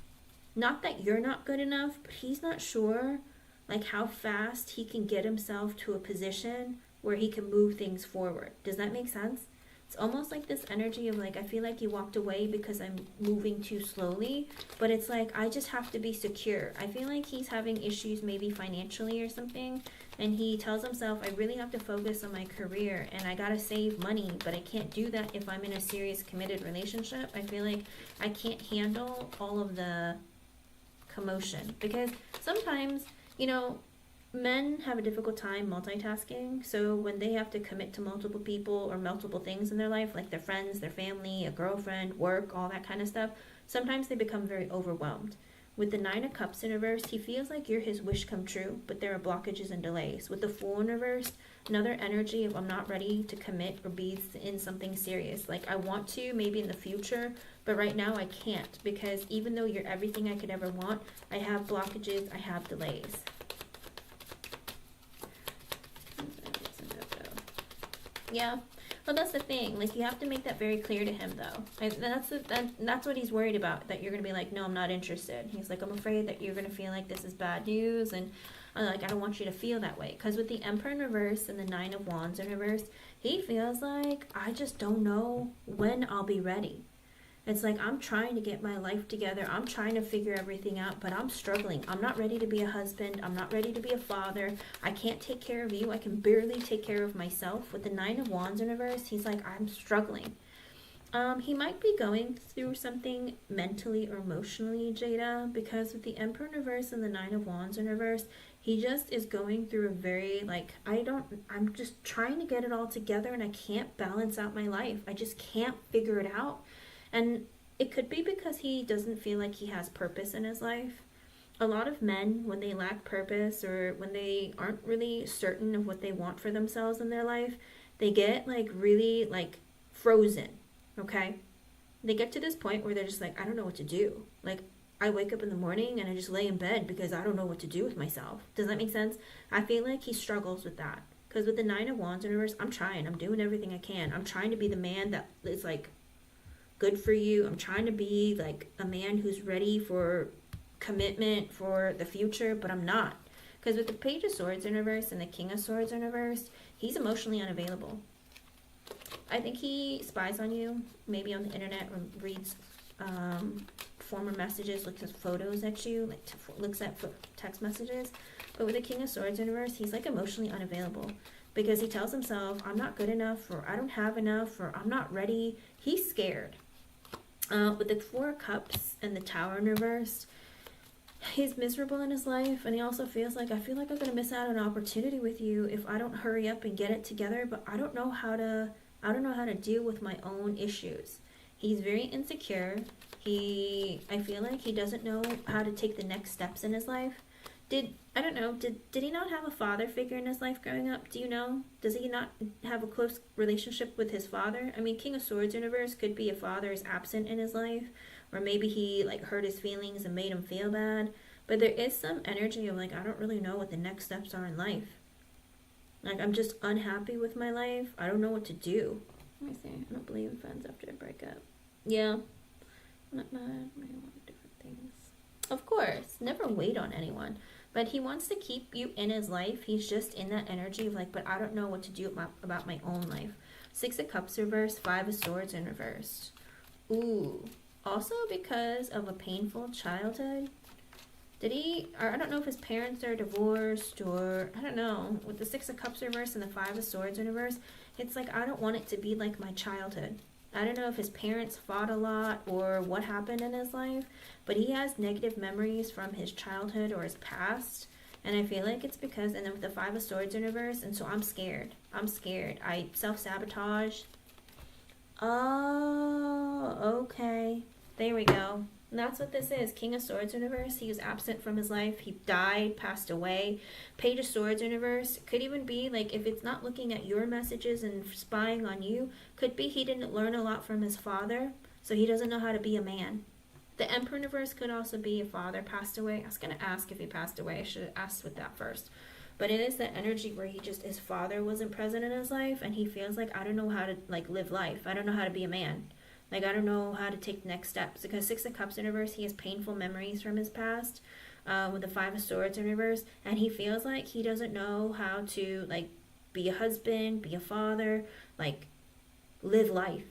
Not that you're not good enough, but he's not sure like how fast he can get himself to a position where he can move things forward. Does that make sense? It's almost like this energy of like, I feel like you walked away because I'm moving too slowly, but it's like, I just have to be secure. I feel like he's having issues maybe financially or something, and he tells himself, I really have to focus on my career and I gotta save money, but I can't do that if I'm in a serious committed relationship. I feel like I can't handle all of the commotion, because sometimes, you know, men have a difficult time multitasking. So when they have to commit to multiple people or multiple things in their life, like their friends, their family, a girlfriend, work, all that kind of stuff, sometimes they become very overwhelmed. With the Nine of Cups in reverse, he feels like you're his wish come true, but there are blockages and delays. With the Fool in reverse, another energy of I'm not ready to commit or be in something serious. Like, I want to maybe in the future, but right now I can't, because even though you're everything I could ever want, I have blockages, I have delays. Yeah, well, that's the thing. Like, you have to make that very clear to him, though. That's what he's worried about, that you're going to be like, no, I'm not interested. He's like, I'm afraid that you're going to feel like this is bad news, and like, I don't want you to feel that way. Because with the Emperor in reverse and the Nine of Wands in reverse, he feels like, I just don't know when I'll be ready. It's like, I'm trying to get my life together. I'm trying to figure everything out, but I'm struggling. I'm not ready to be a husband. I'm not ready to be a father. I can't take care of you. I can barely take care of myself. With the Nine of Wands in reverse, he's like, I'm struggling. He might be going through something mentally or emotionally, Jada, because with the Emperor in reverse and the Nine of Wands in reverse, he just is going through a very, like, I'm just trying to get it all together and I can't balance out my life. I just can't figure it out. And it could be because he doesn't feel like he has purpose in his life. a lot of men, when they lack purpose or when they aren't really certain of what they want for themselves in their life, they get like really like frozen, okay? They get to this point where they're just like, I don't know what to do. Like, I wake up in the morning and I just lay in bed because I don't know what to do with myself. Does that make sense? I feel like he struggles with that. Because with the Nine of Wands in reverse, I'm trying. I'm doing everything I can. I'm trying to be the man that is like good for you. I'm trying to be like a man who's ready for commitment for the future, but I'm not. Because with the Page of Swords in reverse and the King of Swords in reverse, he's emotionally unavailable. I think he spies on you, maybe on the internet, or reads former messages, looks at photos at you, like looks at text messages. But with the King of Swords in reverse, he's like emotionally unavailable because he tells himself, I'm not good enough, or I don't have enough, or I'm not ready. He's scared. With the Four of Cups and the Tower in reverse, he's miserable in his life, and he also feels like, I feel like I'm going to miss out on an opportunity with you if I don't hurry up and get it together, but I don't know how to deal with my own issues. He's very insecure. I feel like he doesn't know how to take the next steps in his life. Did he not have a father figure in his life growing up? Do you know? Does he not have a close relationship with his father? I mean, King of Swords universe could be a father is absent in his life, or maybe he like hurt his feelings and made him feel bad. But there is some energy of like, I don't really know what the next steps are in life. Like, I'm just unhappy with my life. I don't know what to do. Let me see. I don't believe in friends after a breakup. Yeah. Not mad. I want different things. Of course. Never wait on anyone. But he wants to keep you in his life. He's just in that energy of like, but I don't know what to do about my own life. Six of Cups reversed, Five of Swords in reverse. Ooh. Also because of a painful childhood. I don't know if his parents are divorced, or I don't know. With the Six of Cups reverse and the Five of Swords in reverse, it's like, I don't want it to be like my childhood. I don't know if his parents fought a lot or what happened in his life, but he has negative memories from his childhood or his past. And I feel like it's because, and then with the Five of Swords in reverse, and so I'm scared. I self-sabotage. Oh, okay. There we go. And that's what this is. King of Swords in reverse. He was absent from his life. He died, passed away. Page of Swords in reverse. Could even be like, if it's not looking at your messages and spying on you, could be he didn't learn a lot from his father, so he doesn't know how to be a man. The Emperor in reverse could also be a father passed away. I was going to ask if he passed away. I should have asked with that first. But it is that energy where his father wasn't present in his life, and he feels like, I don't know how to like live life. I don't know how to be a man. Like, I don't know how to take next steps. Because Six of Cups in reverse, he has painful memories from his past. With the Five of Swords in reverse. And he feels like he doesn't know how to, like, be a husband, be a father, like, live life.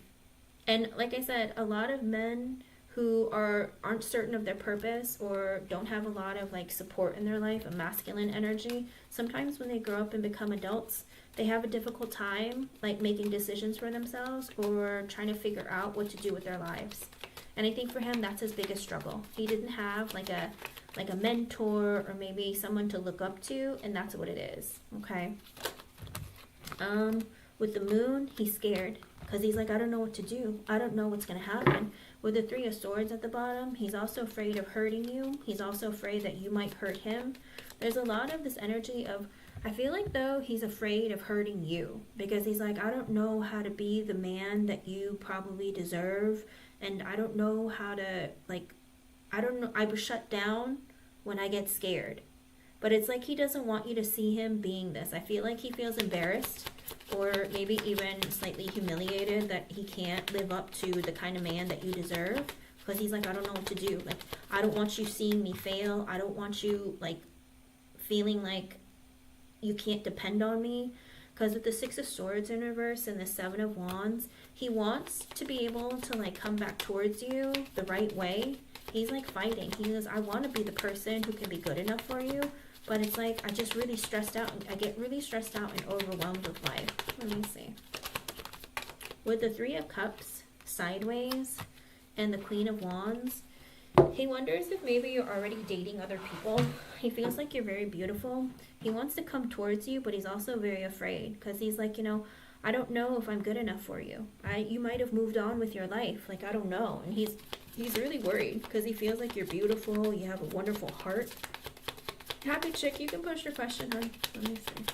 And like I said, a lot of men who aren't certain of their purpose or don't have a lot of, like, support in their life, a masculine energy, sometimes when they grow up and become adults, they have a difficult time like making decisions for themselves or trying to figure out what to do with their lives. And I think for him, that's his biggest struggle. He didn't have like a mentor or maybe someone to look up to, and that's what it is. Okay. With the Moon, he's scared because he's like, I don't know what to do. I don't know what's going to happen. With the Three of Swords at the bottom, he's also afraid of hurting you. He's also afraid that you might hurt him. There's a lot of this energy of, I feel like though he's afraid of hurting you because he's like, I don't know how to be the man that you probably deserve, and I don't know how to, like, I don't know, I was shut down when I get scared. But it's like he doesn't want you to see him being this. I feel like he feels embarrassed or maybe even slightly humiliated that he can't live up to the kind of man that you deserve, because he's like, I don't know what to do. Like, I don't want you seeing me fail. I don't want you, like, feeling like you can't depend on me. Because with the Six of Swords in reverse and the Seven of Wands, he wants to be able to like come back towards you the right way. He's like fighting. He goes, I want to be the person who can be good enough for you, but it's like I just really stressed out. I get really stressed out and overwhelmed with life. Let me see. With the Three of Cups sideways and the Queen of Wands, he wonders if maybe you're already dating other people. He feels like you're very beautiful. He wants to come towards you, but he's also very afraid because he's like, you know, I don't know if I'm good enough for you. You might have moved on with your life. Like, I don't know. And He's really worried because he feels like you're beautiful. You have a wonderful heart. Happy chick, you can push your question, hon. Let me see.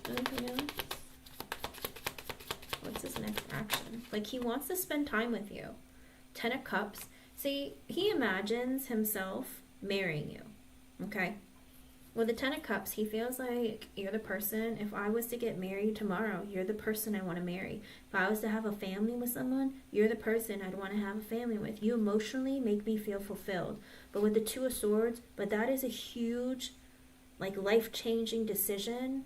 Anything else? What's his next action? Like, he wants to spend time with you. 10 of Cups. See, he imagines himself marrying you. Okay? With the 10 of Cups, he feels like you're the person. If I was to get married tomorrow, you're the person I want to marry. If I was to have a family with someone, you're the person I'd want to have a family with. You emotionally make me feel fulfilled. But with the 2 of Swords, but that is a huge, like, life-changing decision.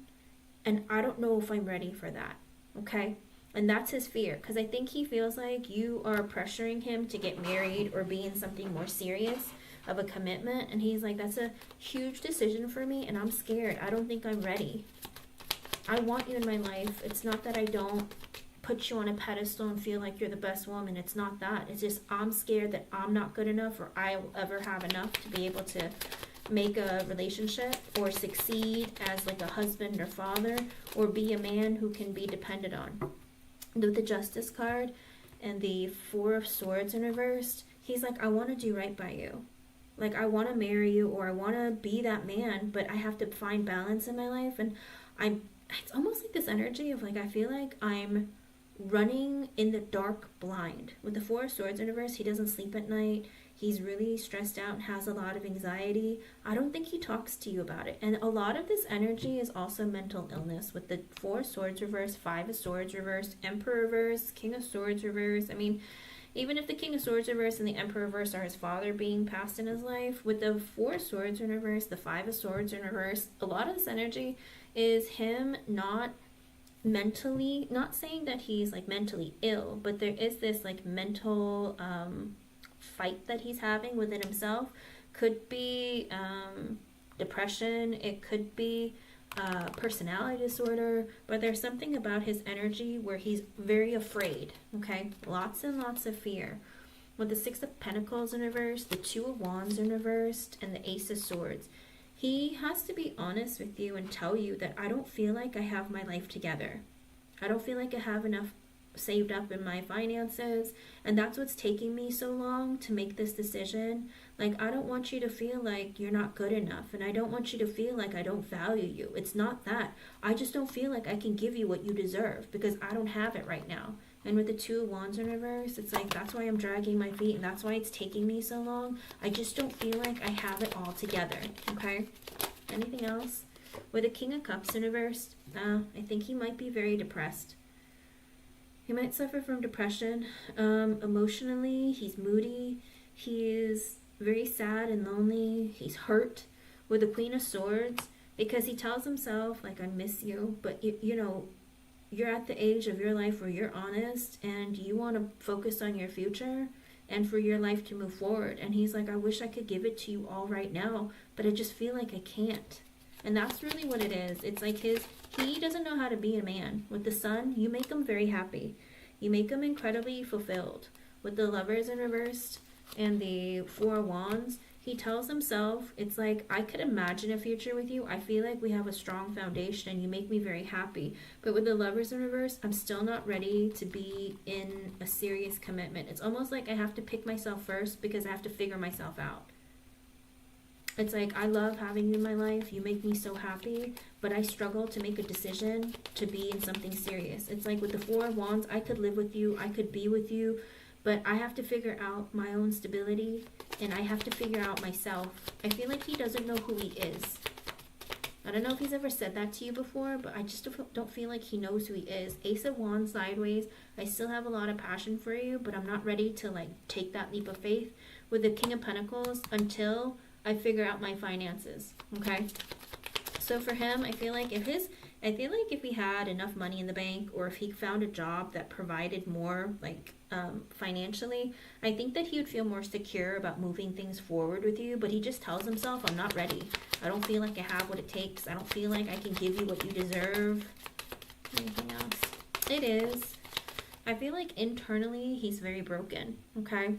And I don't know if I'm ready for that. Okay? And that's his fear. Because I think he feels like you are pressuring him to get married or be in something more serious of a commitment. And he's like, that's a huge decision for me. And I'm scared. I don't think I'm ready. I want you in my life. It's not that I don't put you on a pedestal and feel like you're the best woman. It's not that. It's just I'm scared that I'm not good enough or I will ever have enough to be able to make a relationship or succeed as like a husband or father or be a man who can be depended on. With the Justice card and the 4 of Swords in reversed, he's like, I want to do right by you. Like, I want to marry you or I want to be that man, but I have to find balance in my life. And it's almost like this energy of like, I feel like I'm running in the dark blind. With the 4 of Swords in reverse, he doesn't sleep at night. He's really stressed out and has a lot of anxiety. I don't think he talks to you about it. And a lot of this energy is also mental illness with the 4 of Swords reversed, 5 of Swords reversed, Emperor reversed, King of Swords reversed. I mean, even if the King of Swords reversed and the Emperor reversed are his father being passed in his life, with the 4 of Swords in reverse, the 5 of Swords in reverse, a lot of this energy is him not mentally, not saying that he's like mentally ill, but there is this like mental fight that he's having within himself. Could be depression, it could be personality disorder, but there's something about his energy where he's very afraid. Okay, lots and lots of fear. With the 6 of Pentacles in reverse, the 2 of Wands in reversed, and the Ace of Swords, he has to be honest with you and tell you that I don't feel like I have my life together. I don't feel like I have enough saved up in my finances, and that's what's taking me so long to make this decision. Like, I don't want you to feel like you're not good enough, and I don't want you to feel like I don't value you. It's not that. I just don't feel like I can give you what you deserve because I don't have it right now. And with the 2 of Wands in reverse, it's like, that's why I'm dragging my feet, and that's why it's taking me so long. I just don't feel like I have it all together. Okay? Anything else? With the King of Cups in reverse, I think he might be very depressed. He might suffer from depression. Emotionally, he's moody. He is very sad and lonely. He's hurt. With the Queen of Swords, because he tells himself, like, I miss you. But, you know, you're at the age of your life where you're honest and you want to focus on your future and for your life to move forward. And he's like, I wish I could give it to you all right now, but I just feel like I can't. And that's really what it is. It's like he doesn't know how to be a man. With the Sun, you make him very happy. You make him incredibly fulfilled. With the Lovers in reversed and the 4 of Wands, he tells himself, it's like, I could imagine a future with you. I feel like we have a strong foundation and you make me very happy. But with the Lovers in reverse, I'm still not ready to be in a serious commitment. It's almost like I have to pick myself first because I have to figure myself out. It's like, I love having you in my life. You make me so happy, but I struggle to make a decision to be in something serious. It's like with the 4 of Wands, I could live with you. I could be with you, but I have to figure out my own stability and I have to figure out myself. I feel like he doesn't know who he is. I don't know if he's ever said that to you before, but I just don't feel like he knows who he is. Ace of Wands sideways. I still have a lot of passion for you, but I'm not ready to like take that leap of faith. With the King of Pentacles, until I figure out my finances. Okay? So for him, I feel like if he had enough money in the bank, or if he found a job that provided more like financially, I think that he would feel more secure about moving things forward with you. But he just tells himself, I'm not ready. I don't feel like I have what it takes. I don't feel like I can give you what you deserve. Anything else? It is. I feel like internally he's very broken. Okay?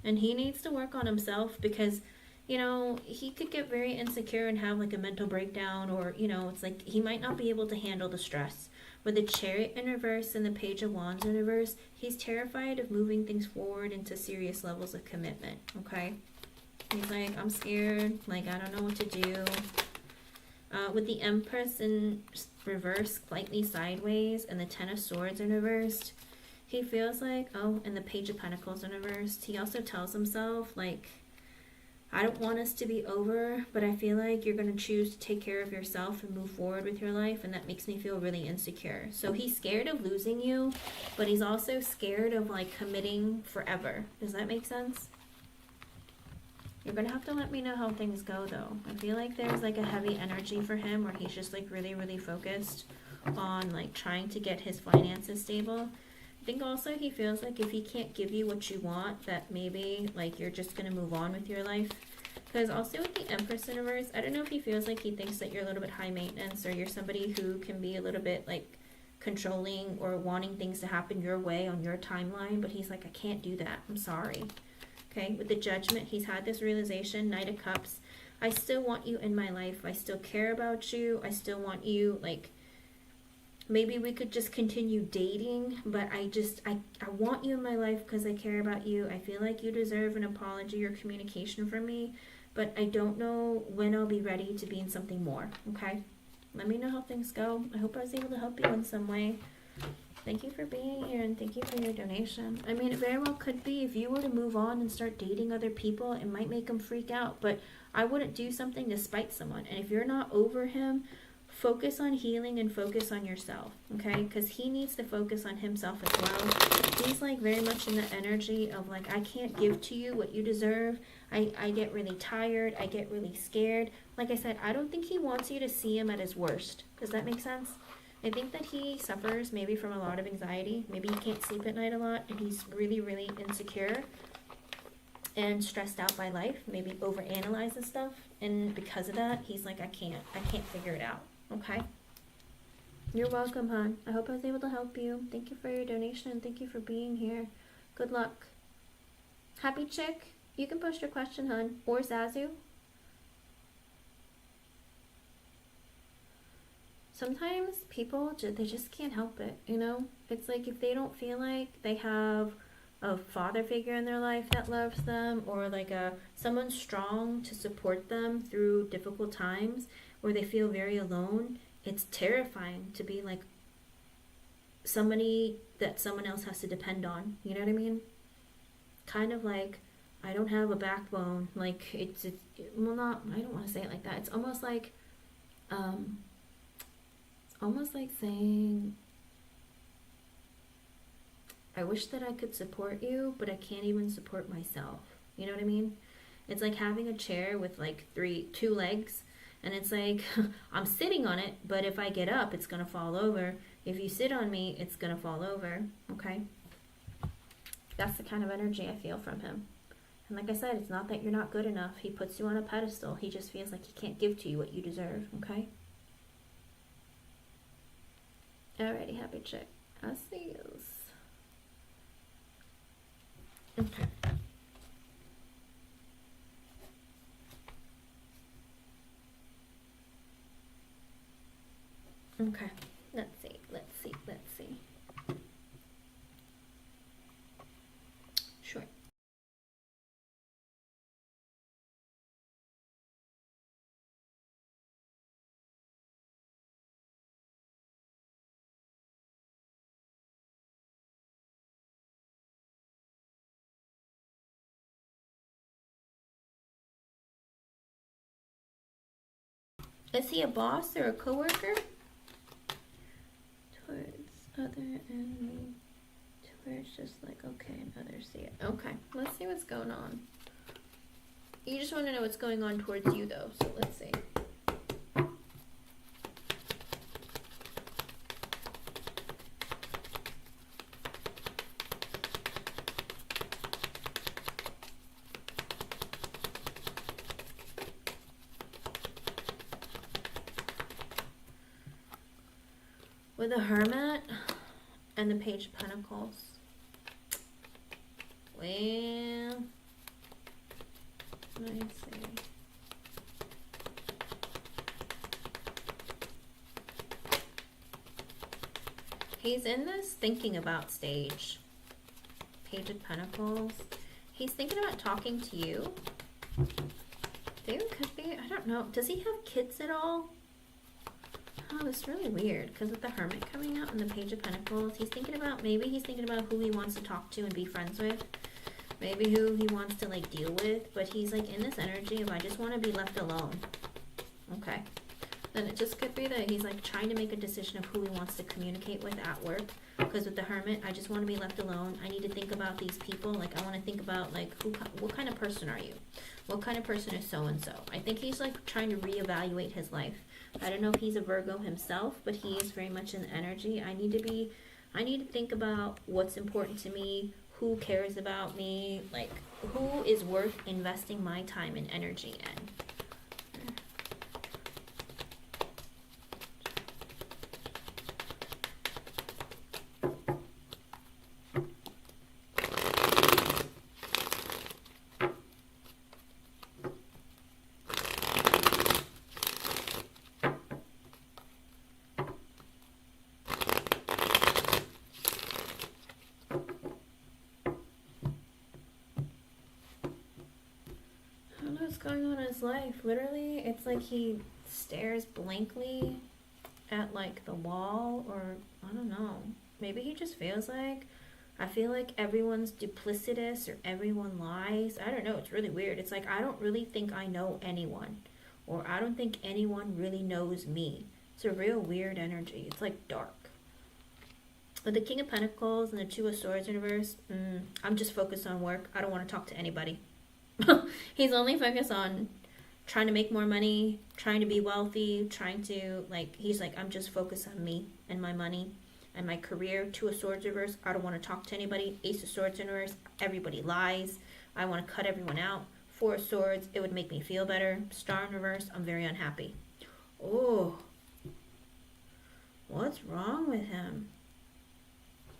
And he needs to work on himself because, you know, he could get very insecure and have like a mental breakdown, or, you know, it's like he might not be able to handle the stress. With the Chariot in reverse and the Page of Wands in reverse, he's terrified of moving things forward into serious levels of commitment, okay? He's like, I'm scared, like, I don't know what to do. With the Empress in reverse, slightly sideways, and the Ten of Swords in reversed, he feels like, oh, and the Page of Pentacles in reversed, he also tells himself, like, I don't want us to be over, but I feel like you're going to choose to take care of yourself and move forward with your life, and that makes me feel really insecure. So he's scared of losing you, but he's also scared of, like, committing forever. Does that make sense? You're going to have to let me know how things go, though. I feel like there's, like, a heavy energy for him where he's just, like, really, really focused on, like, trying to get his finances stable. I think also he feels like if he can't give you what you want, that maybe, like, you're just going to move on with your life. Because also with the Empress in reverse, I don't know if he feels like he thinks that you're a little bit high maintenance, or you're somebody who can be a little bit, like, controlling or wanting things to happen your way on your timeline. But he's like, I can't do that. I'm sorry. Okay, with the Judgment, he's had this realization, Knight of Cups. I still want you in my life. I still care about you. I still want you, like, maybe we could just continue dating, but I want you in my life because I care about you. I feel like you deserve an apology or communication from me, but I don't know when I'll be ready to be in something more, okay? Let me know how things go. I hope I was able to help you in some way. Thank you for being here, and thank you for your donation. I mean, it very well could be if you were to move on and start dating other people, it might make them freak out, but I wouldn't do something to spite someone. And if you're not over him, focus on healing and focus on yourself, okay? Because he needs to focus on himself as well. He's, like, very much in the energy of, like, I can't give to you what you deserve. I get really tired. I get really scared. Like I said, I don't think he wants you to see him at his worst. Does that make sense? I think that he suffers maybe from a lot of anxiety. Maybe he can't sleep at night a lot, and he's really, really insecure and stressed out by life. Maybe overanalyzes stuff, and because of that, he's like, I can't figure it out. Okay? You're welcome, hon. I hope I was able to help you. Thank you for your donation, and thank you for being here. Good luck. Happy Chick, you can post your question, hon, or Zazu. Sometimes people, they just can't help it, you know? It's like if they don't feel like they have a father figure in their life that loves them, or like someone strong to support them through difficult times, where they feel very alone, it's terrifying to be like somebody that someone else has to depend on. You know what I mean? Kind of like, I don't have a backbone. Like, well, not, I don't want to say it like that. It's almost like saying, I wish that I could support you, but I can't even support myself. You know what I mean? It's like having a chair with like two legs, and it's like, I'm sitting on it, but if I get up, it's going to fall over. If you sit on me, it's going to fall over, okay? That's the kind of energy I feel from him. And like I said, it's not that you're not good enough. He puts you on a pedestal. He just feels like he can't give to you what you deserve, okay? Alrighty, happy Chick. I'll see you. Okay. Okay. Let's see. Sure. Is he a boss or a coworker? Towards other enemy. To where it's just like, okay, and others see it. Okay, let's see what's going on. You just want to know what's going on towards you, though, so let's see. With the Hermit and the Page of Pentacles. Well, let me see. He's in this thinking about stage. Page of Pentacles. He's thinking about talking to you. There could be, I don't know. Does he have kids at all? Oh, it's really weird because with the Hermit coming out and the Page of Pentacles, he's thinking about, maybe he's thinking about who he wants to talk to and be friends with. Maybe who he wants to like deal with. But he's like in this energy of, I just want to be left alone. Okay. Then it just could be that he's like trying to make a decision of who he wants to communicate with at work. Because with the Hermit, I just want to be left alone. I need to think about these people. Like I want to think about like what kind of person are you? What kind of person is so-and-so? I think he's like trying to reevaluate his life. I don't know if he's a Virgo himself, but he is very much in the energy. I need to think about what's important to me, who cares about me, like who is worth investing my time and energy in. Going on in his life, literally it's like he stares blankly at like the wall, or I don't know, maybe he just feels like, I feel like everyone's duplicitous or everyone lies. I don't know, it's really weird. It's like I don't really think I know anyone, or I don't think anyone really knows me. It's a real weird energy. It's like dark. With the King of Pentacles and the Two of Swords in reverse, I'm just focused on work. I don't want to talk to anybody. He's only focused on trying to make more money, trying to be wealthy, trying to, like, he's like, I'm just focused on me and my money and my career. Two of Swords reverse, I don't want to talk to anybody. Ace of Swords in reverse, everybody lies. I want to cut everyone out. Four of Swords, it would make me feel better. Star in reverse, I'm very unhappy. Oh, what's wrong with him?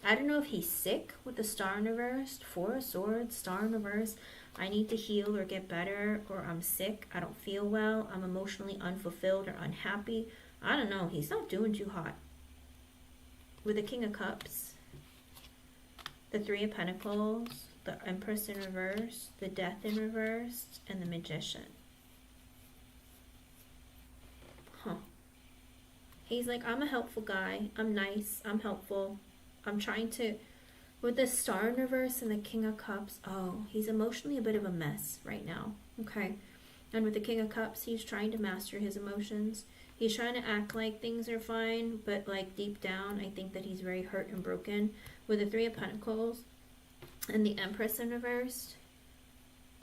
I don't know if he's sick with the Star in reverse. Four of Swords, Star in reverse. I need to heal or get better, or I'm sick, I don't feel well, I'm emotionally unfulfilled or unhappy. I don't know, he's not doing too hot. With the King of Cups, the Three of Pentacles, the Empress in reverse, the Death in reverse, and the Magician. Huh. He's like, I'm a helpful guy, I'm nice, I'm helpful, I'm trying to... With the Star in reverse and the King of Cups, oh, he's emotionally a bit of a mess right now. Okay. And with the King of Cups, he's trying to master his emotions. He's trying to act like things are fine, but like deep down, I think that he's very hurt and broken. With the Three of Pentacles and the Empress in reverse,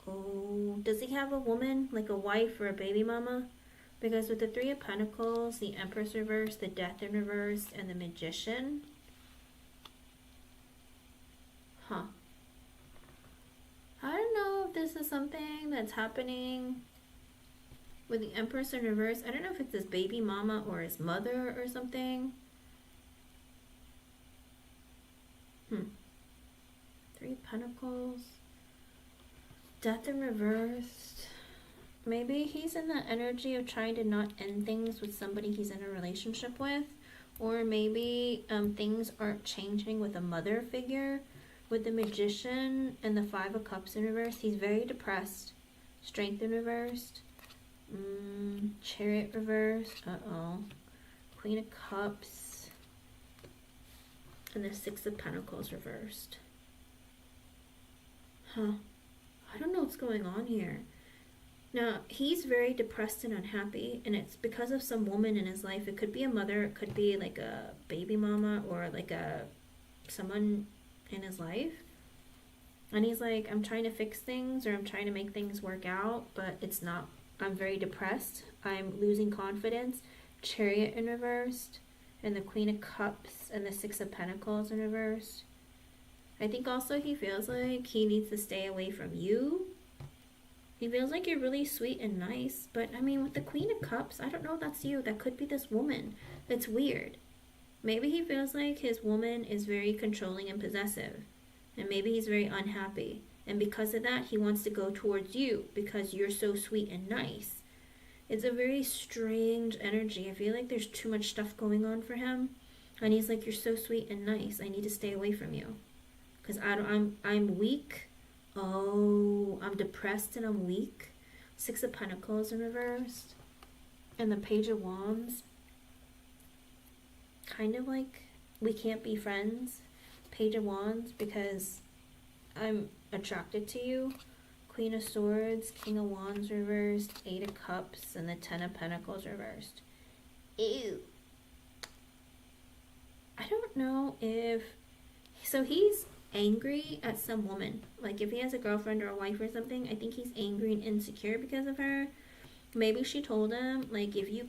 oh, does he have a woman, like a wife or a baby mama? Because with the Three of Pentacles, the Empress reverse, the Death in reverse, and the Magician... Huh. I don't know if this is something that's happening with the Empress in reverse. I don't know if it's his baby mama or his mother or something. Three of Pentacles. Death in reverse. Maybe he's in the energy of trying to not end things with somebody he's in a relationship with. Or maybe things aren't changing with a mother figure. With the Magician and the Five of Cups in reverse, he's very depressed. Strength in reversed. Chariot reversed. Uh-oh. Queen of Cups. And the Six of Pentacles reversed. Huh. I don't know what's going on here. Now, he's very depressed and unhappy, and it's because of some woman in his life. It could be a mother, it could be like a baby mama, or like someone in his life. And he's like, I'm trying to fix things, or I'm trying to make things work out, but it's not. I'm very depressed. I'm losing confidence. Chariot in reversed, and the Queen of Cups and the Six of Pentacles in reversed. I think also he feels like he needs to stay away from you. He feels like you're really sweet and nice, but I mean, with the Queen of Cups, I don't know if that's you. That could be this woman. That's weird. Maybe he feels like his woman is very controlling and possessive. And maybe he's very unhappy. And because of that, he wants to go towards you because you're so sweet and nice. It's a very strange energy. I feel like there's too much stuff going on for him. And he's like, you're so sweet and nice. I need to stay away from you. Because I'm weak. Oh, I'm depressed and I'm weak. Six of Pentacles in reversed. And the Page of Wands. Kind of like, we can't be friends. Page of Wands, because I'm attracted to you. Queen of Swords, King of Wands reversed, Eight of Cups, and the Ten of Pentacles reversed. Ew. I don't know if... So he's angry at some woman. Like if he has a girlfriend or a wife or something, I think he's angry and insecure because of her. Maybe she told him, like, if you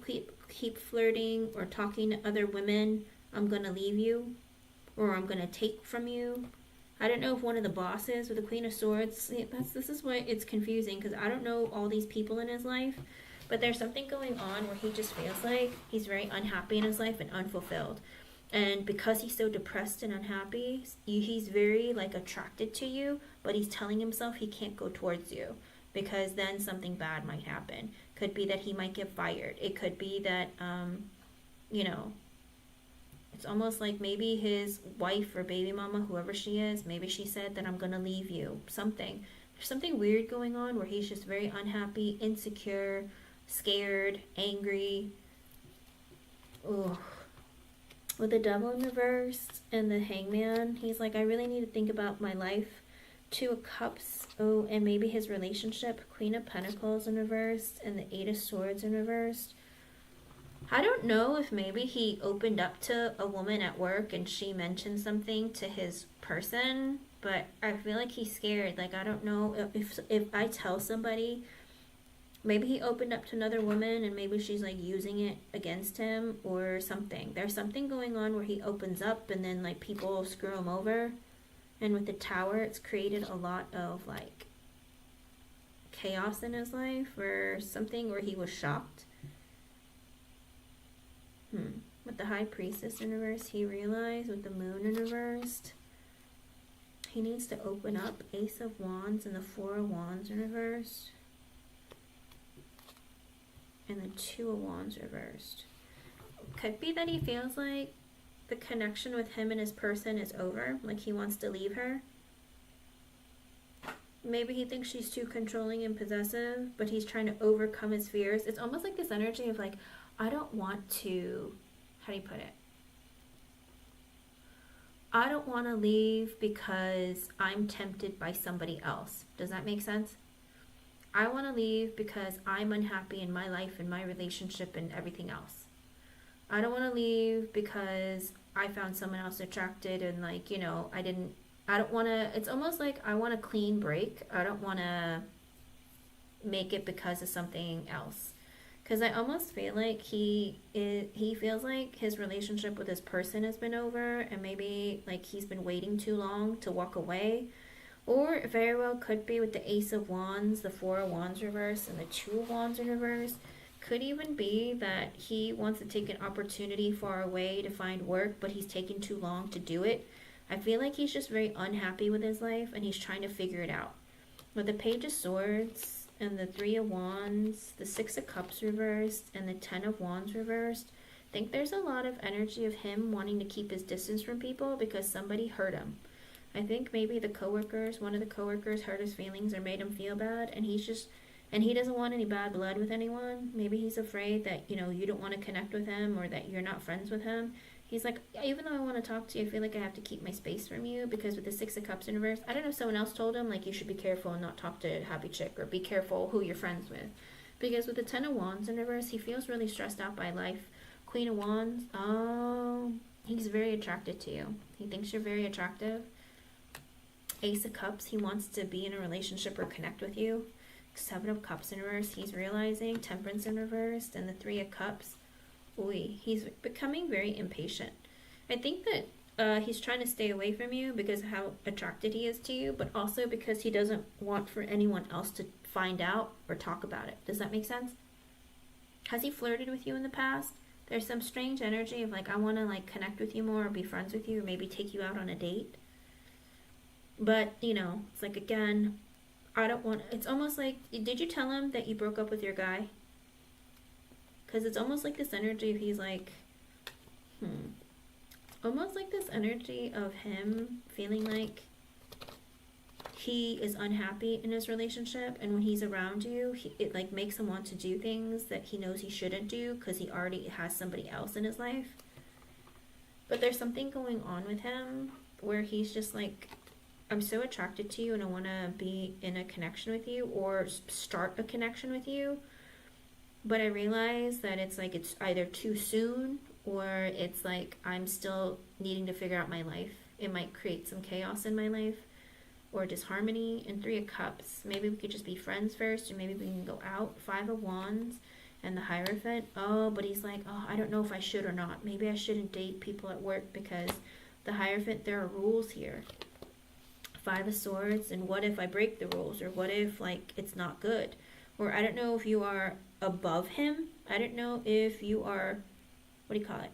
keep flirting or talking to other women, I'm going to leave you. Or I'm going to take from you. I don't know if one of the bosses with the Queen of Swords, this is why it's confusing, because I don't know all these people in his life, but there's something going on where he just feels like he's very unhappy in his life and unfulfilled. And because he's so depressed and unhappy, he's very like attracted to you, but he's telling himself he can't go towards you because then something bad might happen. Could be that he might get fired. It could be that, you know, it's almost like maybe his wife or baby mama, whoever she is, maybe she said that I'm going to leave you. Something. There's something weird going on where he's just very unhappy, insecure, scared, angry. Ugh. With the Devil in reverse and the Hangman, he's like, I really need to think about my life. Two of Cups. Oh, and maybe his relationship. Queen of Pentacles in reverse and the Eight of Swords in reverse. I don't know if maybe he opened up to a woman at work and she mentioned something to his person, but I feel like he's scared. Like, I don't know if I tell somebody, maybe he opened up to another woman and maybe she's like using it against him or something. There's something going on where he opens up and then like people screw him over. And with the Tower, it's created a lot of like chaos in his life or something where he was shocked. With the High Priestess in reverse, he realized with the Moon in reversed, he needs to open up. Ace of Wands and the Four of Wands in reversed. And the Two of Wands reversed. Could be that he feels like the connection with him and his person is over. Like he wants to leave her. Maybe he thinks she's too controlling and possessive, but he's trying to overcome his fears. It's almost like this energy of like, I don't want to, how do you put it? I don't want to leave because I'm tempted by somebody else. Does that make sense? I want to leave because I'm unhappy in my life and my relationship and everything else. I don't want to leave because I found someone else attracted and like, you know, I don't want to, it's almost like I want a clean break. I don't want to make it because of something else. Because I almost feel like he feels like his relationship with this person has been over and maybe like he's been waiting too long to walk away. Or it very well could be with the Ace of Wands, the Four of Wands reverse, and the Two of Wands in reverse. Could even be that he wants to take an opportunity far away to find work, but he's taking too long to do it. I feel like he's just very unhappy with his life and he's trying to figure it out. With the Page of Swords and the Three of Wands, the Six of Cups reversed, and the Ten of Wands reversed, I think there's a lot of energy of him wanting to keep his distance from people because somebody hurt him. I think maybe one of the coworkers hurt his feelings or made him feel bad, and he doesn't want any bad blood with anyone. Maybe he's afraid that, you know, you don't want to connect with him or that you're not friends with him. He's like, even though I want to talk to you, I feel like I have to keep my space from you because with the Six of Cups in reverse, I don't know if someone else told him, like, you should be careful and not talk to a happy chick or be careful who you're friends with. Because with the Ten of Wands in reverse, he feels really stressed out by life. Queen of Wands, oh, he's very attracted to you. He thinks you're very attractive. Ace of Cups, he wants to be in a relationship or connect with you. Seven of Cups in reverse, he's realizing. Temperance in reverse, and the Three of Cups. Ooh, he's becoming very impatient. I think that he's trying to stay away from you because of how attracted he is to you, but also because he doesn't want for anyone else to find out or talk about it. Does that make sense? Has he flirted with you in the past? There's some strange energy of like, I want to like connect with you more or be friends with you or maybe take you out on a date. But, you know, it's like, again, I don't want, it's almost like, did you tell him that you broke up with your guy? Because it's almost like this energy of he's like, almost like this energy of him feeling like he is unhappy in his relationship, and when he's around you, it like makes him want to do things that he knows he shouldn't do because he already has somebody else in his life. But there's something going on with him where he's just like, I'm so attracted to you and I want to be in a connection with you or start a connection with you, but I realize that it's like it's either too soon or it's like I'm still needing to figure out my life. It might create some chaos in my life or disharmony. And 3 of Cups, maybe we could just be friends first, or maybe we can go out. 5 of Wands and the Hierophant. Oh, but he's like, oh, I don't know if I should or not. Maybe I shouldn't date people at work because the Hierophant, there are rules here. 5 of Swords, and what if I break the rules, or what if like it's not good? Or I don't know if you are above him. I don't know if you are, what do you call it?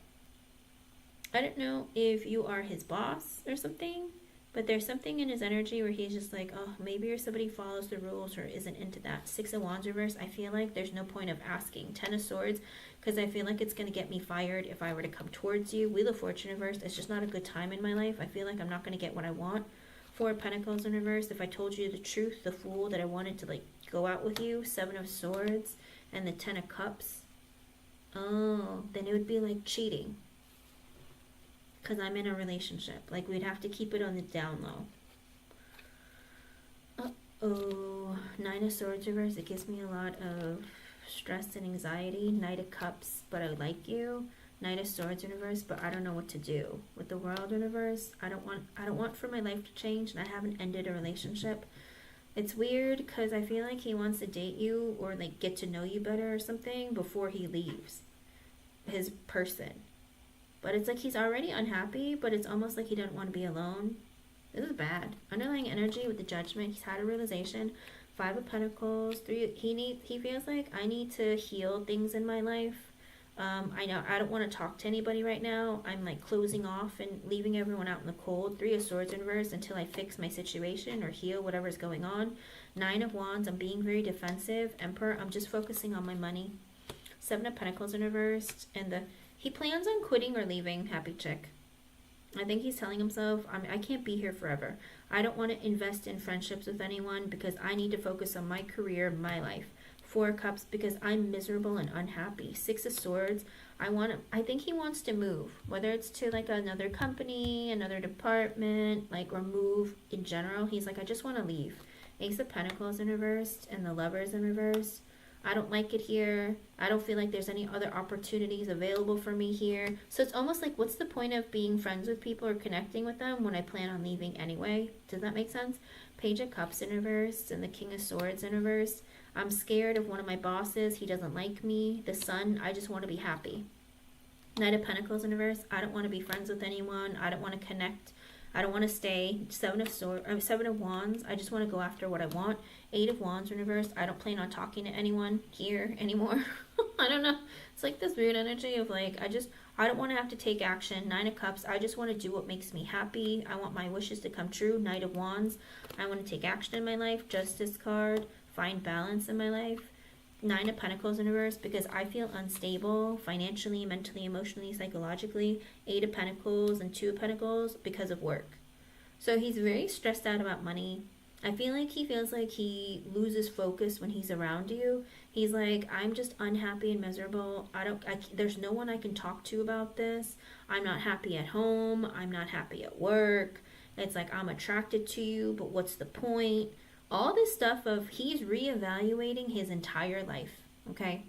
I don't know if you are his boss or something. But there's something in his energy where he's just like, oh, maybe you're somebody who follows the rules or isn't into that. 6 of Wands reverse, I feel like there's no point of asking. 10 of Swords, because I feel like it's going to get me fired if I were to come towards you. Wheel of Fortune reverse, it's just not a good time in my life. I feel like I'm not going to get what I want. 4 of Pentacles in reverse, if I told you the truth, the fool, that I wanted to like go out with you. 7 of Swords and the 10 of Cups. Oh, then it would be like cheating. Because I'm in a relationship. Like, we'd have to keep it on the down low. Uh-oh. 9 of Swords reverse. It gives me a lot of stress and anxiety. Knight of Cups, but I like you. Knight of Swords in reverse, but I don't know what to do. With the World in reverse, I don't want for my life to change, and I haven't ended a relationship. It's weird because I feel like he wants to date you or like get to know you better or something before he leaves his person. But it's like he's already unhappy, but it's almost like he doesn't want to be alone. This is bad. Underlying energy with the Judgment. He's had a realization. 5 of Pentacles. 3. He feels like I need to heal things in my life. I know I don't want to talk to anybody right now. I'm like closing off and leaving everyone out in the cold. 3 of Swords in reverse until I fix my situation or heal whatever's going on. 9 of Wands. I'm being very defensive. Emperor. I'm just focusing on my money. 7 of Pentacles in reverse and the. He plans on quitting or leaving, happy chick. I think he's telling himself, I can't be here forever. I don't want to invest in friendships with anyone because I need to focus on my career, my life. 4 of Cups, because I'm miserable and unhappy. 6 of Swords, I think he wants to move, whether it's to like another company, another department, like, or move in general. He's like, I just want to leave. Ace of Pentacles in reverse and the Lovers in reverse. I don't like it here. I don't feel like there's any other opportunities available for me here. So it's almost like, what's the point of being friends with people or connecting with them when I plan on leaving anyway? Does that make sense? Page of Cups in reverse and the King of Swords in reverse. I'm scared of one of my bosses. He doesn't like me. The Sun, I just want to be happy. Knight of Pentacles in reverse. I don't want to be friends with anyone. I don't want to connect. I don't want to stay. 7 of Wands. I just want to go after what I want. 8 of Wands in reverse. I don't plan on talking to anyone here anymore. I don't know. It's like this weird energy of like, I don't want to have to take action. 9 of Cups. I just want to do what makes me happy. I want my wishes to come true. Knight of Wands. I want to take action in my life. Justice card. Find balance in my life. 9 of Pentacles in reverse because I feel unstable financially, mentally, emotionally, psychologically. 8 of Pentacles and 2 of Pentacles because of work. So he's very stressed out about money. I feel like he feels like he loses focus when he's around you. He's like, I'm just unhappy and miserable. There's no one I can talk to about this. I'm not happy at home. I'm not happy at work. It's like, I'm attracted to you, but what's the point? All this stuff of he's reevaluating his entire life, okay?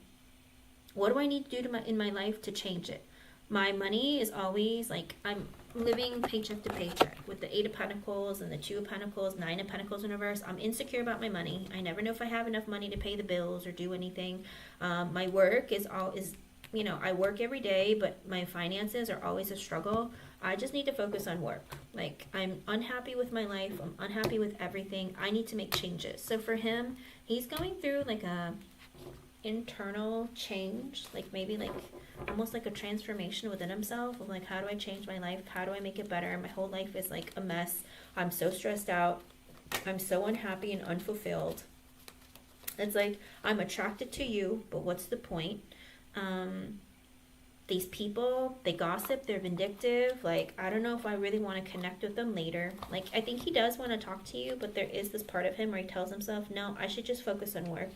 What do I need to do in my life to change it? My money is always like, I'm living paycheck to paycheck with the 8 of Pentacles and the 2 of Pentacles, 9 of Pentacles in reverse. I'm insecure about my money. I never know if I have enough money to pay the bills or do anything. My work is I work every day, but my finances are always a struggle. I just need to focus on work. Like, I'm unhappy with my life. I'm unhappy with everything. I need to make changes. So for him, he's going through like a internal change, like maybe like almost like a transformation within himself of like, how do I change my life? How do I make it better? My whole life is like a mess. I'm so stressed out. I'm so unhappy and unfulfilled. It's like, I'm attracted to you, but what's the point? these people, they gossip, they're vindictive. Like, I don't know if I really want to connect with them later. Like, I think he does want to talk to you, but there is this part of him where he tells himself, no, I should just focus on work.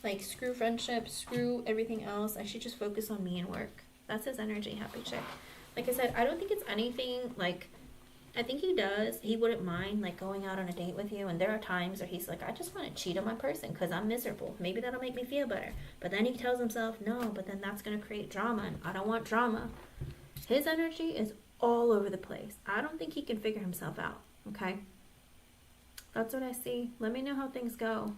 Like, screw friendship, screw everything else. I should just focus on me and work. That's his energy, happy chick. Like I said, I don't think it's anything, like, I think he does. He wouldn't mind, like, going out on a date with you. And there are times where he's like, I just want to cheat on my person because I'm miserable. Maybe that'll make me feel better. But then he tells himself, no, but then that's going to create drama. And I don't want drama. His energy is all over the place. I don't think he can figure himself out, okay? That's what I see. Let me know how things go.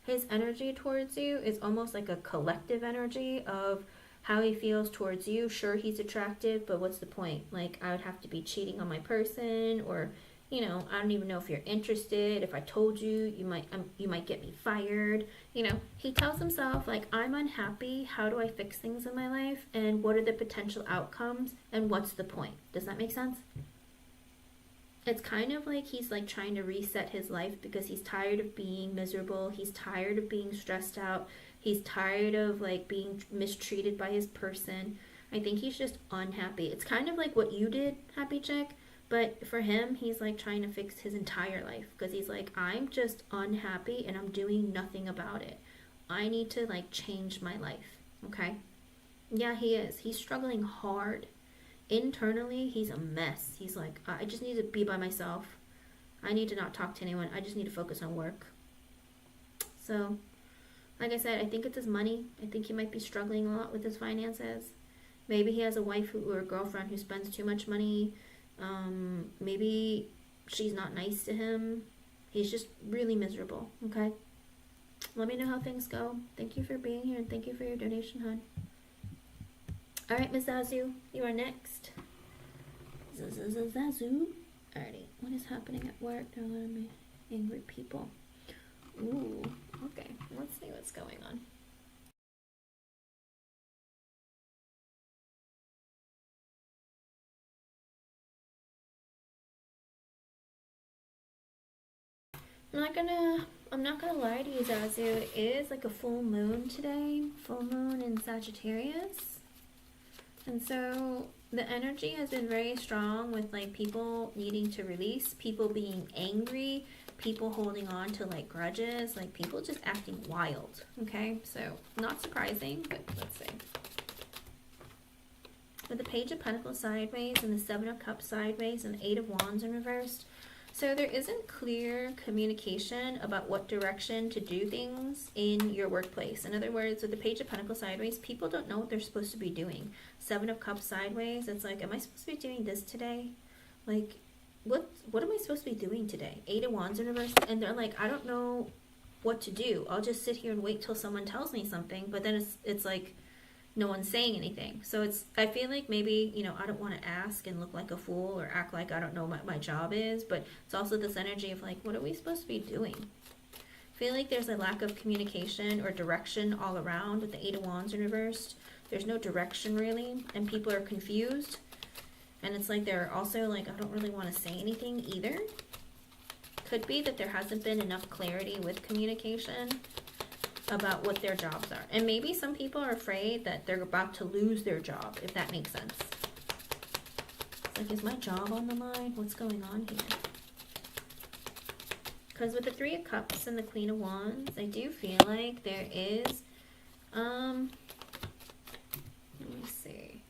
His energy towards you is almost like a collective energy of how he feels towards you. Sure, he's attractive, but what's the point? Like, I would have to be cheating on my person, or, you know, I don't even know if you're interested. If I told you, you might get me fired. You know, he tells himself, like, I'm unhappy. How do I fix things in my life? And what are the potential outcomes? And what's the point? Does that make sense? It's kind of like he's like trying to reset his life because he's tired of being miserable. He's tired of being stressed out. He's tired of like being mistreated by his person. I think he's just unhappy. It's kind of like what you did, happy chick. But for him, he's like trying to fix his entire life because he's like, I'm just unhappy and I'm doing nothing about it. I need to like change my life. Okay? Yeah, he is. He's struggling hard. Internally, he's a mess. He's like, I just need to be by myself. I need to not talk to anyone. I just need to focus on work. So, like I said, I think it's his money. I think he might be struggling a lot with his finances. Maybe he has a wife or a girlfriend who spends too much money. Maybe she's not nice to him. He's just really miserable, okay? Let me know how things go. Thank you for being here and thank you for your donation, hon. All right, Miss Zazu, you are next. Zazu. Alrighty, what is happening at work? There are a lot of angry people. Ooh, okay, let's see what's going on. I'm not gonna lie to you, Zazu. It is like a full moon today. Full moon in Sagittarius. And so the energy has been very strong with like people needing to release, people being angry, people holding on to like grudges, like people just acting wild. Okay, so not surprising, but let's see. With the Page of Pentacles sideways and the Seven of Cups sideways and the Eight of Wands in reverse. So there isn't clear communication about what direction to do things in your workplace. In other words, with the Page of Pentacles sideways, people don't know what they're supposed to be doing. Seven of Cups sideways, it's like, am I supposed to be doing this today? Like, what am I supposed to be doing today? Eight of Wands in reverse, and they're like, I don't know what to do. I'll just sit here and wait till someone tells me something, but then it's like, no one's saying anything. So I feel like maybe, you know, I don't want to ask and look like a fool or act like I don't know what my job is, but it's also this energy of like, what are we supposed to be doing? I feel like there's a lack of communication or direction all around with the Eight of Wands in reversed. There's no direction really, and people are confused. And it's like they're also like, I don't really want to say anything either. Could be that there hasn't been enough clarity with communication about what their jobs are. And maybe some people are afraid that they're about to lose their job, if that makes sense. It's like, is my job on the line? What's going on here? Because with the Three of Cups and the Queen of Wands, I do feel like there is, let me see,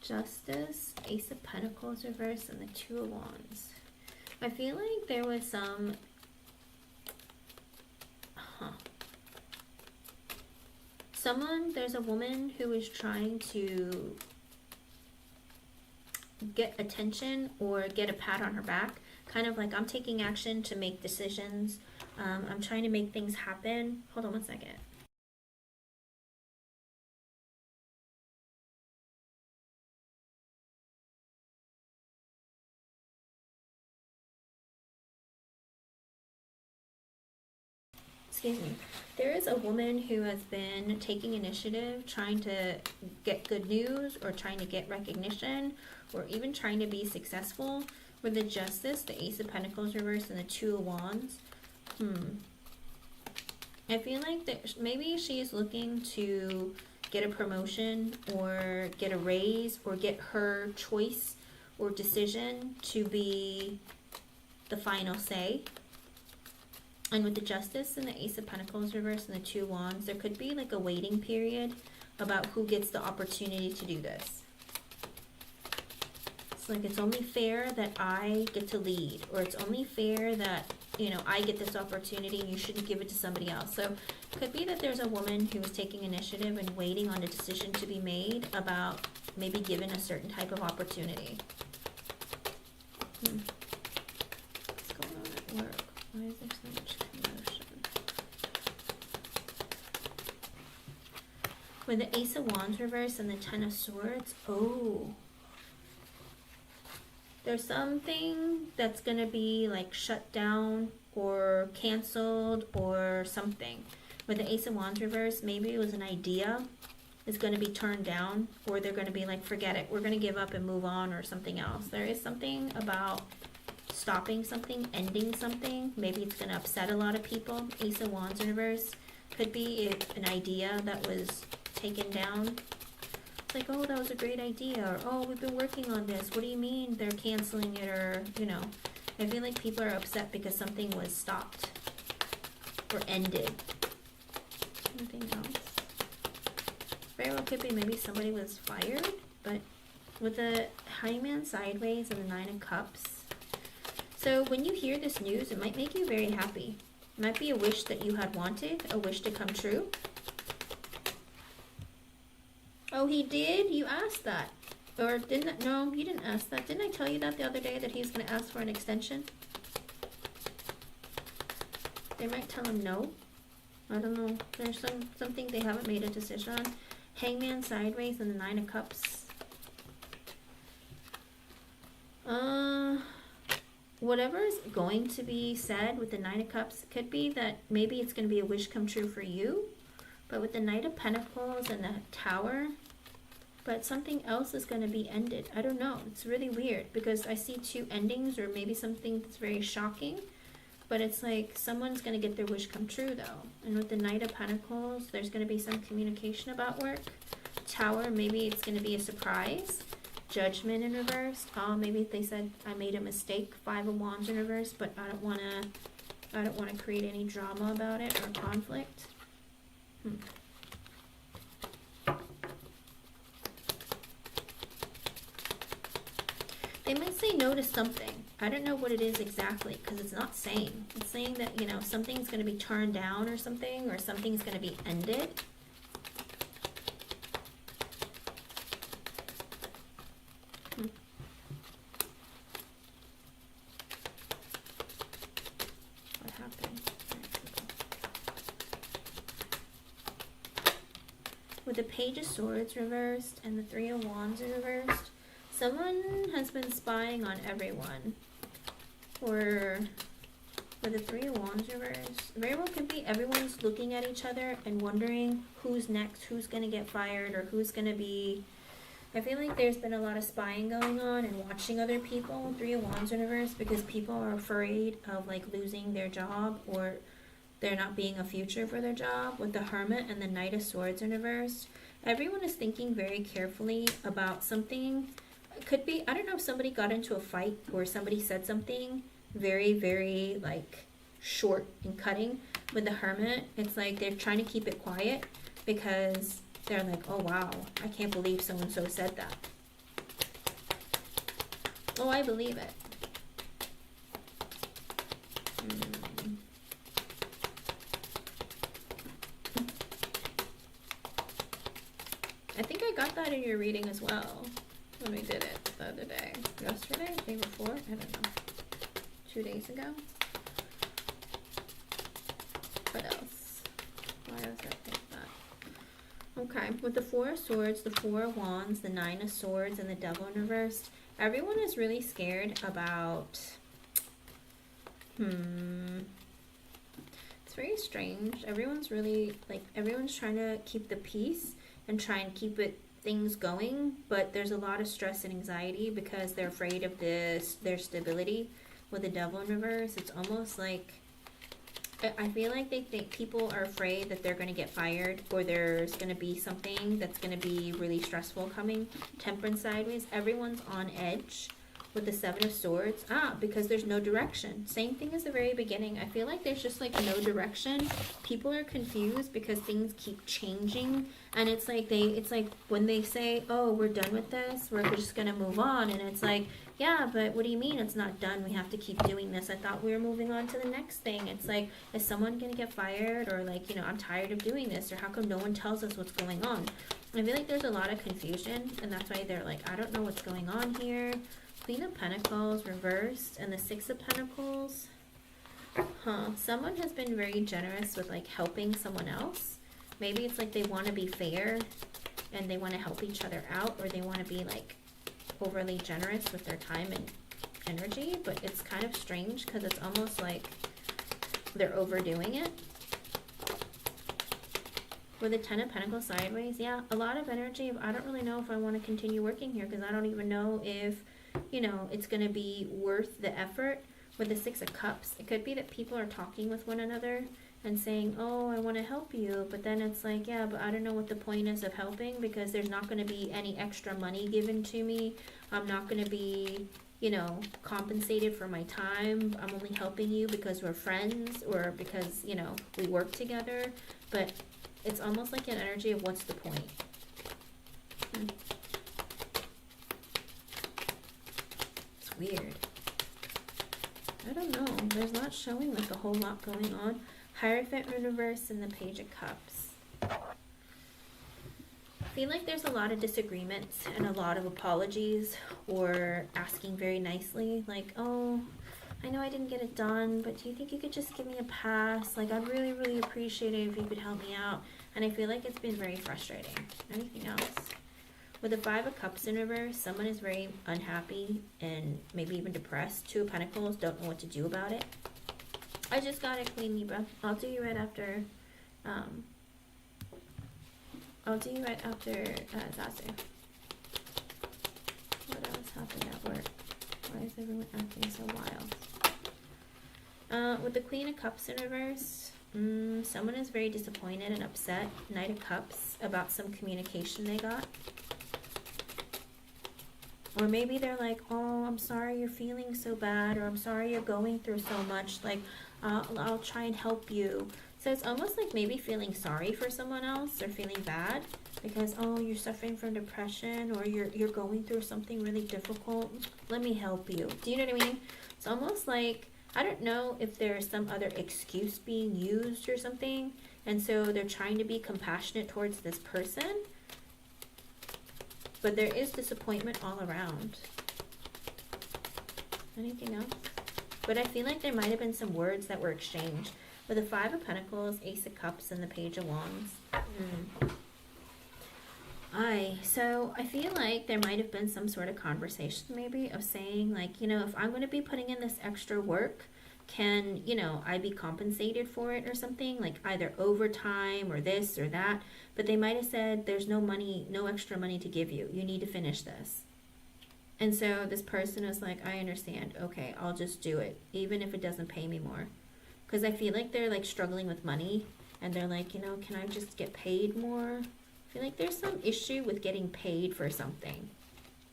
Justice, Ace of Pentacles reverse, and the Two of Wands. I feel like there was some, there's a woman who is trying to get attention or get a pat on her back. Kind of like, I'm taking action to make decisions. I'm trying to make things happen. Hold on one second. Excuse me. There is a woman who has been taking initiative, trying to get good news or trying to get recognition or even trying to be successful. With the Justice, the Ace of Pentacles reverse, and the Two of Wands. I feel like that maybe she's looking to get a promotion or get a raise or get her choice or decision to be the final say. And with the Justice and the Ace of Pentacles reversed and the Two Wands, there could be like a waiting period about who gets the opportunity to do this. It's like it's only fair that I get to lead, or it's only fair that, you know, I get this opportunity and you shouldn't give it to somebody else. So it could be that there's a woman who is taking initiative and waiting on a decision to be made about maybe given a certain type of opportunity. What's going on at work? Why is there so much commotion? With the Ace of Wands reversed and the Ten of Swords, oh. There's something that's going to be like shut down or canceled or something. With the Ace of Wands reversed, maybe it was an idea is going to be turned down, or they're going to be like, forget it, we're going to give up and move on, or something else. There is something about stopping something, ending something. Maybe it's going to upset a lot of people. Ace of Wands in reverse. Could be an idea that was taken down. It's like, oh, that was a great idea. Or, oh, we've been working on this. What do you mean they're canceling it? Or, you know, I feel like people are upset because something was stopped or ended. Anything else? Very well could be maybe somebody was fired. But with the Hangman sideways and the Nine of Cups, so when you hear this news, it might make you very happy. It might be a wish that you had wanted, a wish to come true. Oh, he did? You asked that. Or didn't? No, you didn't ask that. Didn't I tell you that the other day, that he was going to ask for an extension? They might tell him no. I don't know. There's something they haven't made a decision on. Hangman sideways and the Nine of Cups. Whatever is going to be said with the Nine of Cups, it could be that maybe it's going to be a wish come true for you. But with the Knight of Pentacles and the Tower, but something else is going to be ended. I don't know. It's really weird because I see two endings, or maybe something that's very shocking. But it's like someone's going to get their wish come true though. And with the Knight of Pentacles, there's going to be some communication about work. Tower, maybe it's going to be a surprise. Judgment in reverse. Oh, maybe they said I made a mistake. Five of Wands in reverse, but I don't want to create any drama about it or conflict. They might say no to something. I don't know what it is exactly because it's not saying. It's saying that, you know, something's going to be turned down or something something's going to be ended. What happened? With the Page of Swords reversed and the Three of Wands reversed, someone has been spying on everyone. Or with the Three of Wands reversed, very well could be everyone's looking at each other and wondering who's next, who's going to get fired, or who's going to be... I feel like there's been a lot of spying going on and watching other people. Three of Wands in reverse, because people are afraid of like losing their job, or there not being a future for their job. With the Hermit and the Knight of Swords in reverse, everyone is thinking very carefully about something. It could be, I don't know if somebody got into a fight or somebody said something very, very like short and cutting. With the Hermit, it's like they're trying to keep it quiet because they're like, oh wow, I can't believe so-and-so said that. Oh, I believe it. I think I got that in your reading as well when we did it the other day. Yesterday? Day before? I don't know. 2 days ago? What else? Why does that think that? Okay, with the Four of Swords, the Four of Wands, the Nine of Swords, and the Devil in reverse, everyone is really scared about... It's very strange. Everyone's really, like, everyone's trying to keep the peace and try and keep things going, but there's a lot of stress and anxiety because they're afraid of their stability. With the Devil in reverse, it's almost like I feel like they think people are afraid that they're going to get fired, or there's going to be something that's going to be really stressful coming. Temperance sideways. Everyone's on edge with the Seven of Swords. Because there's no direction. Same thing as the very beginning. I feel like there's just like no direction. People are confused because things keep changing. And it's like when they say, oh, we're done with this, we're just going to move on. And it's like, yeah, but what do you mean it's not done? We have to keep doing this. I thought we were moving on to the next thing. It's like, is someone going to get fired? Or like, I'm tired of doing this. Or how come no one tells us what's going on? I feel like there's a lot of confusion. And that's why they're like, I don't know what's going on here. Queen of Pentacles reversed. And the Six of Pentacles. Someone has been very generous with like helping someone else. Maybe it's like they want to be fair. And they want to help each other out. Or they want to be like overly generous with their time and energy, but it's kind of strange because it's almost like they're overdoing it. With the Ten of Pentacles sideways, yeah, a lot of energy. I don't really know if I want to continue working here because I don't even know if, it's going to be worth the effort. With the Six of Cups, it could be that people are talking with one another and saying, oh, I want to help you, but then it's like, yeah, but I don't know what the point is of helping because there's not going to be any extra money given to me. I'm not going to be, compensated for my time. I'm only helping you because we're friends or because, we work together. But it's almost like an energy of what's the point? It's weird. I don't know. There's not showing like a whole lot going on. Hierophant in reverse and the Page of Cups. I feel like there's a lot of disagreements and a lot of apologies or asking very nicely. Like, oh, I know I didn't get it done, but do you think you could just give me a pass? Like, I'd really, really appreciate it if you could help me out. And I feel like it's been very frustrating. Anything else? With the Five of Cups in reverse, someone is very unhappy and maybe even depressed. Two of Pentacles, don't know what to do about it. I just got it, Queen Libra. I'll do you right after, Zazu. What else happened at work? Why is everyone acting so wild? With the Queen of Cups in reverse, someone is very disappointed and upset. Knight of Cups about some communication they got. Or maybe they're like, oh, I'm sorry you're feeling so bad, or I'm sorry you're going through so much. Like, I'll try and help you. So it's almost like maybe feeling sorry for someone else or feeling bad because, oh, you're suffering from depression or you're going through something really difficult. Let me help you. Do you know what I mean? It's almost like, I don't know if there's some other excuse being used or something. And so they're trying to be compassionate towards this person. But there is disappointment all around. Anything else? But I feel like there might have been some words that were exchanged. With the Five of Pentacles, Ace of Cups, and the Page of Wands. So I feel like there might have been some sort of conversation maybe of saying like, if I'm going to be putting in this extra work, can, I be compensated for it or something? Like either overtime or this or that. But they might have said, there's no money, no extra money to give you. You need to finish this. And so this person is like, I understand. Okay, I'll just do it. Even if it doesn't pay me more. Because I feel like they're like struggling with money. And they're like, can I just get paid more? I feel like there's some issue with getting paid for something.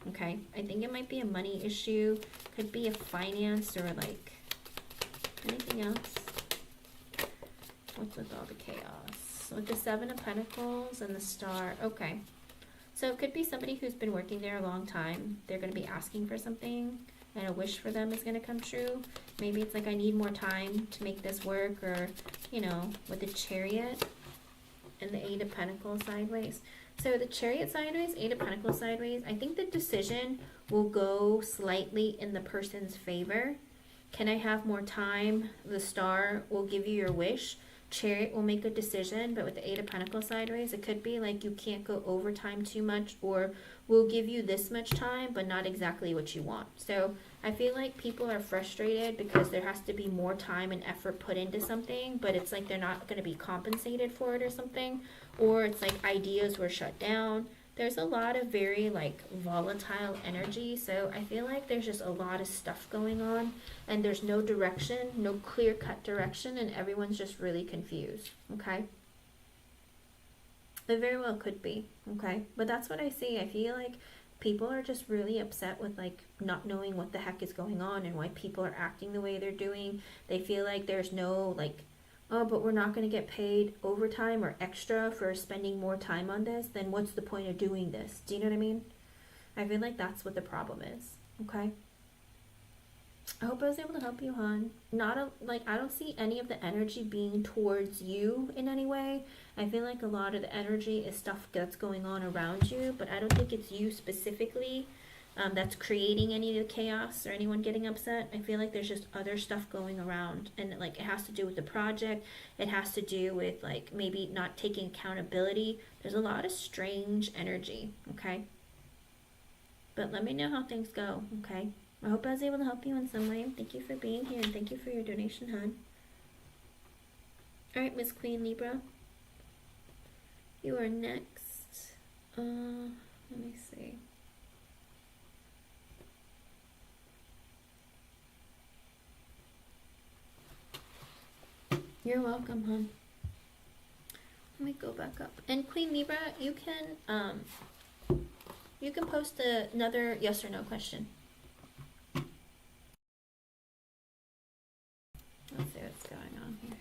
Okay, I think it might be a money issue. Could be a finance or like anything else. What's with all the chaos? With the Seven of Pentacles and the Star. Okay. So it could be somebody who's been working there a long time. They're going to be asking for something and a wish for them is going to come true. Maybe it's like, I need more time to make this work, or, with the Chariot and the Eight of Pentacles sideways. So the Chariot sideways, Eight of Pentacles sideways, I think the decision will go slightly in the person's favor. Can I have more time? The Star will give you your wish. Chariot will make a decision, but with the Eight of Pentacles sideways, it could be like you can't go overtime too much, or we'll give you this much time, but not exactly what you want. So I feel like people are frustrated because there has to be more time and effort put into something, but it's like they're not going to be compensated for it or something. Or it's like ideas were shut down. there's a lot of very like volatile energy. So I feel like there's just a lot of stuff going on, and there's no direction, no clear cut direction, and everyone's just really confused. Okay. It very well could be. Okay. But that's what I see. I feel like people are just really upset with like not knowing what the heck is going on and why people are acting the way they're doing. They feel like there's no like, oh, but we're not going to get paid overtime or extra for spending more time on this, then what's the point of doing this? Do you know what I mean? I feel like that's what the problem is. Okay. I hope I was able to help you, hon. Like, I don't see any of the energy being towards you in any way. I feel like a lot of the energy is stuff that's going on around you, but I don't think it's you specifically that's creating any of the chaos or anyone getting upset. I feel like there's just other stuff going around, and like it has to do with the project. It has to do with like maybe not taking accountability. There's a lot of strange energy. Okay. But let me know how things go. Okay. I hope I was able to help you in some way. Thank you for being here, and thank you for your donation, hon. Alright, Miss Queen Libra. You are next. Let me see. You're welcome, hon. Let me go back up. And Queen Libra, you can post another yes or no question. Let's see what's going on here.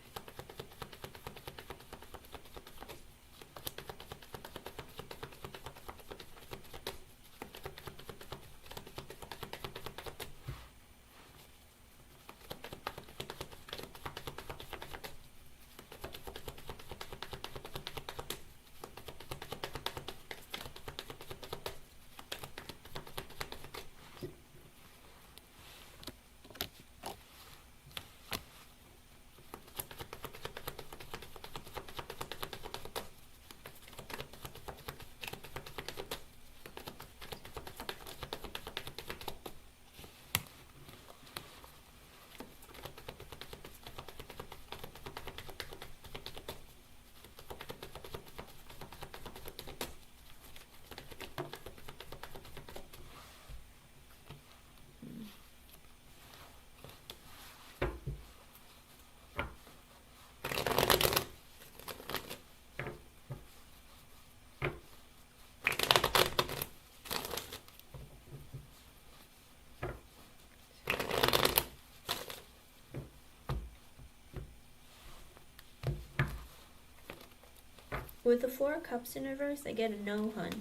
With the Four of Cups in reverse, I get a no, hun.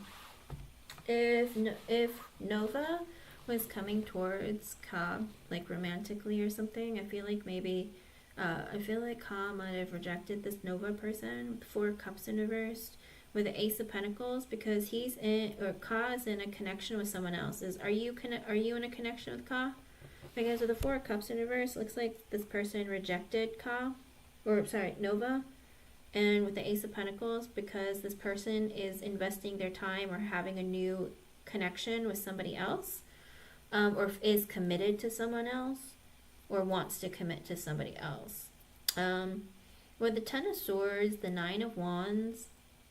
If Nova was coming towards Ka, like romantically or something, I feel like maybe, I feel like Ka might have rejected this Nova person with the Four of Cups in reverse with the Ace of Pentacles, because he's in, or Ka is in a connection with someone else. Are you in a connection with Ka? Because with the Four of Cups in reverse, it looks like this person rejected Ka, or sorry, Nova. And with the Ace of Pentacles, because this person is investing their time or having a new connection with somebody else, or is committed to someone else, or wants to commit to somebody else. With the Ten of Swords, the Nine of Wands,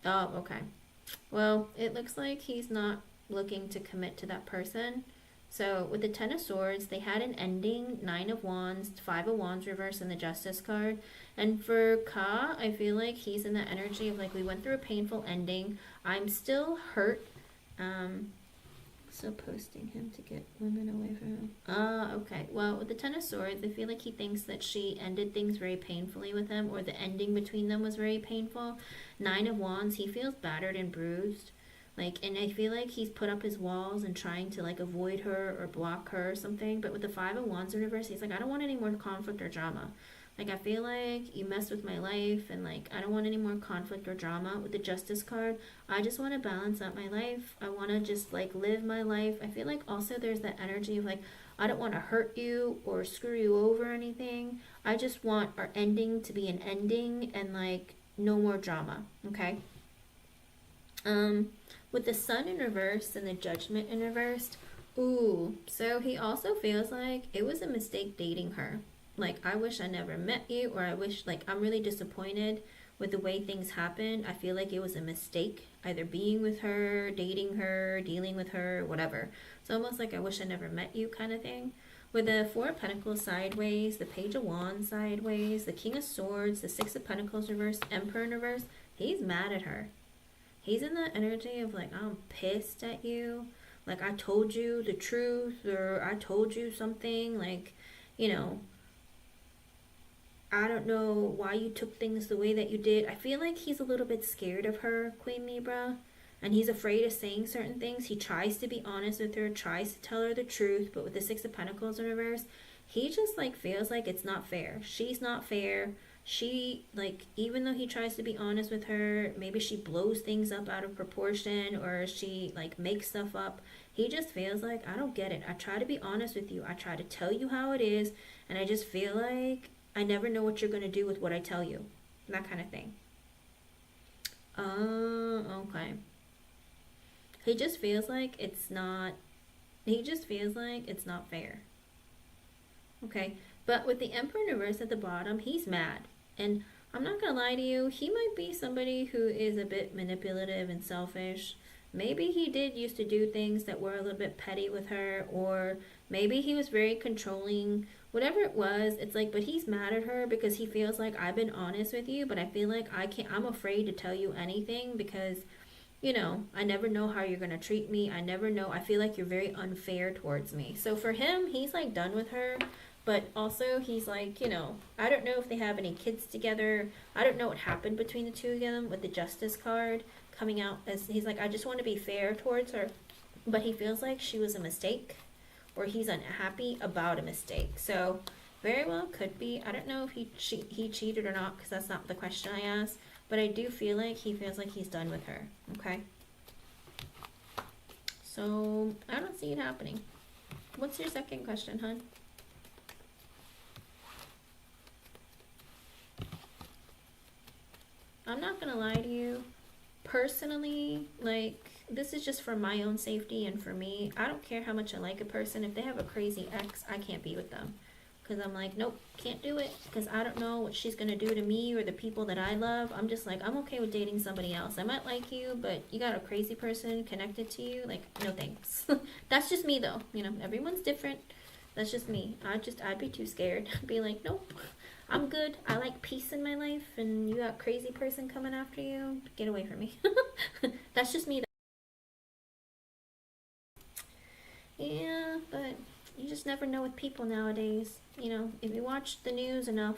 oh, okay. Well, it looks like he's not looking to commit to that person. So with the Ten of Swords, they had an ending, Nine of Wands, Five of Wands reverse, and the Justice card. And for Ka, I feel like he's in the energy of like, we went through a painful ending. I'm still hurt. So posting him to get women away from him. Okay. Well, with the Ten of Swords, I feel like he thinks that she ended things very painfully with him, or the ending between them was very painful. Nine of Wands, he feels battered and bruised. Like, and I feel like he's put up his walls and trying to like avoid her or block her or something. But with the Five of Wands in reverse, he's like, I don't want any more conflict or drama. Like, I feel like you messed with my life, and like, I don't want any more conflict or drama. With the Justice card, I just want to balance out my life. I want to just like live my life. I feel like also there's that energy of like, I don't want to hurt you or screw you over or anything. I just want our ending to be an ending and like no more drama. Okay. With the Sun in reverse and the Judgment in reverse, ooh, so he also feels like it was a mistake dating her. Like, I wish I never met you, or I wish, like, I'm really disappointed with the way things happened. I feel like it was a mistake, either being with her, dating her, dealing with her, whatever. It's almost like I wish I never met you kind of thing. With the Four of Pentacles sideways, the Page of Wands sideways, the King of Swords, the Six of Pentacles reverse, Emperor in reverse, he's mad at her. He's in that energy of like, I'm pissed at you. Like, I told you the truth, or I told you something. Like, you know, I don't know why you took things the way that you did. I feel like he's a little bit scared of her, Queen Libra. And he's afraid of saying certain things. He tries to be honest with her, tries to tell her the truth. But with the Six of Pentacles in reverse, he just like feels like it's not fair. She's not fair. She, like, even though he tries to be honest with her, maybe she blows things up out of proportion, or she like makes stuff up. He just feels like, I don't get it. I try to be honest with you. I try to tell you how it is. And I just feel like I never know what you're going to do with what I tell you. That kind of thing. Okay. He just feels like it's not fair. Okay. But with the Emperor in reverse at the bottom, he's mad. And I'm not going to lie to you, he might be somebody who is a bit manipulative and selfish. Maybe he did used to do things that were a little bit petty with her, or maybe he was very controlling. Whatever it was, it's like, but he's mad at her because he feels like, I've been honest with you, but I feel like I'm afraid to tell you anything because, you know, I never know how you're going to treat me. I never know. I feel like you're very unfair towards me. So for him, he's like done with her. But also he's like, you know, I don't know if they have any kids together. I don't know what happened between the two of them with the Justice card coming out. As he's like, I just want to be fair towards her. But he feels like she was a mistake, or he's unhappy about a mistake. So very well could be. I don't know if he cheated or not, because that's not the question I asked. But I do feel like he feels like he's done with her. Okay. So I don't see it happening. What's your second question, hon? I'm not gonna lie to you. Personally, like, this is just for my own safety and for me. I don't care how much I like a person. If they have a crazy ex, I can't be with them. Because I'm like, nope, can't do it. Because I don't know what she's going to do to me or the people that I love. I'm just like, I'm okay with dating somebody else. I might like you, but you got a crazy person connected to you. Like, no thanks. That's just me, though. You know, everyone's different. That's just me. I'd be too scared. I'd be like, nope, I'm good. I like peace in my life. And you got a crazy person coming after you. Get away from me. That's just me, though. Yeah, but you just never know with people nowadays. You know, if you watch the news enough,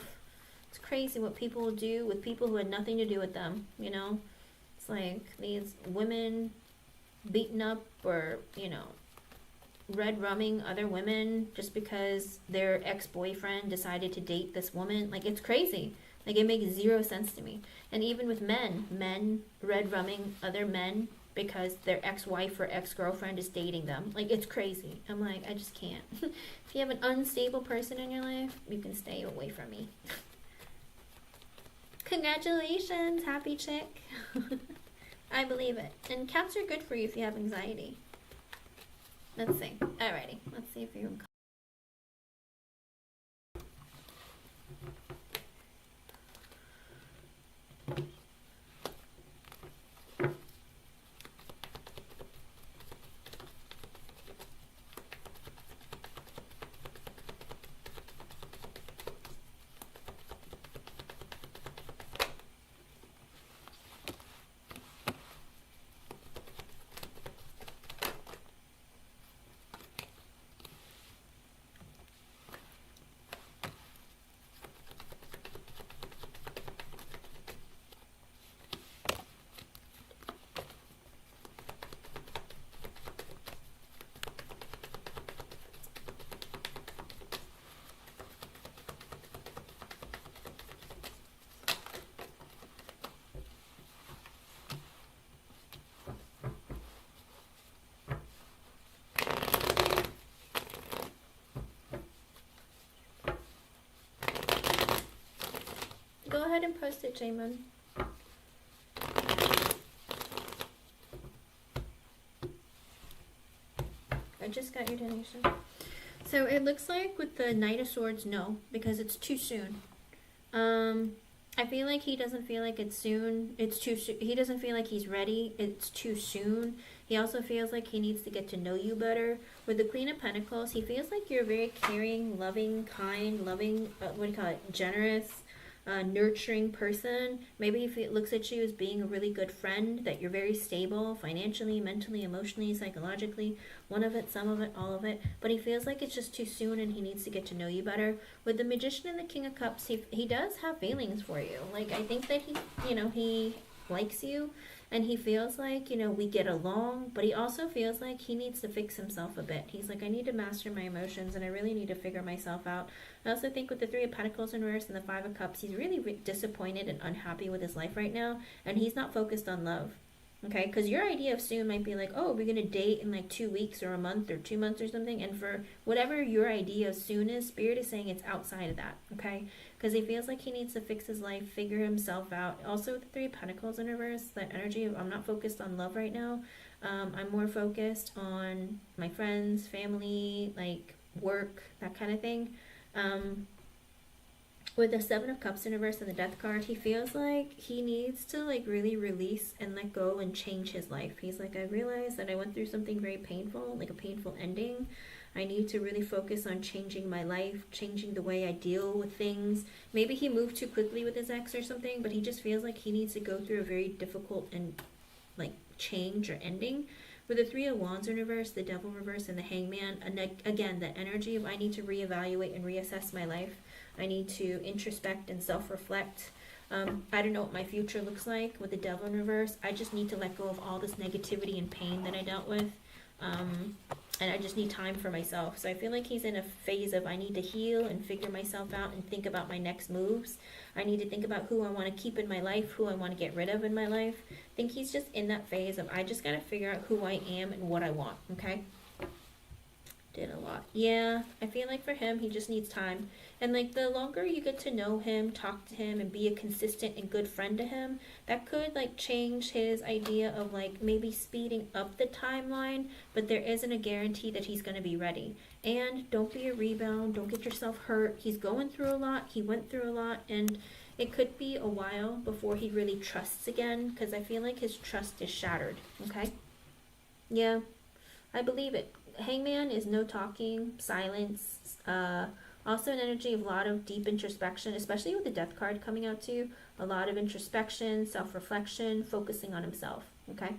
it's crazy what people will do with people who had nothing to do with them, you know? It's like these women beating up or, you know, red rumming other women just because their ex-boyfriend decided to date this woman. Like, it's crazy. Like, it makes zero sense to me. And even with men red rumming other men because their ex-wife or ex-girlfriend is dating them. Like, it's crazy. I'm like, I just can't. If you have an unstable person in your life, you can stay away from me. Congratulations, happy chick. I believe it. And cats are good for you if you have anxiety. Let's see. Alrighty. Let's see if you can. Go ahead and post it, Jamin. I just got your donation. So it looks like with the Knight of Swords, no, because it's too soon. I feel like he doesn't feel like it's soon. It's too soon. He doesn't feel like he's ready. It's too soon. He also feels like he needs to get to know you better. With the Queen of Pentacles, he feels like you're very caring, loving, kind, loving, what do you call it, generous, nurturing person. Maybe if he looks at you as being a really good friend, that you're very stable financially, mentally, emotionally, psychologically, one of it, some of it, all of it. But he feels like it's just too soon and he needs to get to know you better. With the Magician and the King of Cups, he does have feelings for you. Like, I think that he likes you and he feels like, we get along, but he also feels like he needs to fix himself a bit. He's like, I need to master my emotions and I really need to figure myself out. I also think with the Three of Pentacles in reverse and the Five of Cups, he's really disappointed and unhappy with his life right now, and he's not focused on love. Okay, because your idea of soon might be like, oh, we're gonna date in like 2 weeks or a month or 2 months or something, and for whatever your idea of soon is, Spirit is saying it's outside of that. Okay, because he feels like he needs to fix his life, figure himself out. Also with the Three of Pentacles in reverse, that energy of I'm not focused on love right now. I'm more focused on my friends, family, like work, that kind of thing. With the Seven of Cups in reverse and the Death card, he feels like he needs to like really release and let go and change his life. He's like, I realized that I went through something very painful, like a painful ending. I need to really focus on changing my life, changing the way I deal with things. Maybe he moved too quickly with his ex or something, but he just feels like he needs to go through a very difficult and like change or ending. With the Three of Wands in reverse, the Devil reverse, and the Hangman, and again, the energy of I need to reevaluate and reassess my life. I need to introspect and self-reflect. I don't know what my future looks like with the Devil in reverse. I just need to let go of all this negativity and pain that I dealt with. And I just need time for myself. So I feel like he's in a phase of I need to heal and figure myself out and think about my next moves. I need to think about who I want to keep in my life, who I want to get rid of in my life. I think he's just in that phase of I just got to figure out who I am and what I want, okay? Did a lot. Yeah, I feel like for him, he just needs time. And like the longer you get to know him, talk to him, and be a consistent and good friend to him, that could like change his idea of like maybe speeding up the timeline, but there isn't a guarantee that he's going to be ready. And don't be a rebound, don't get yourself hurt. He's going through a lot, he went through a lot, and it could be a while before he really trusts again, because I feel like his trust is shattered, okay? Yeah, I believe it. Hangman is no talking, silence, also an energy of a lot of deep introspection, especially with the Death card coming out too. A lot of introspection, self-reflection, focusing on himself, okay?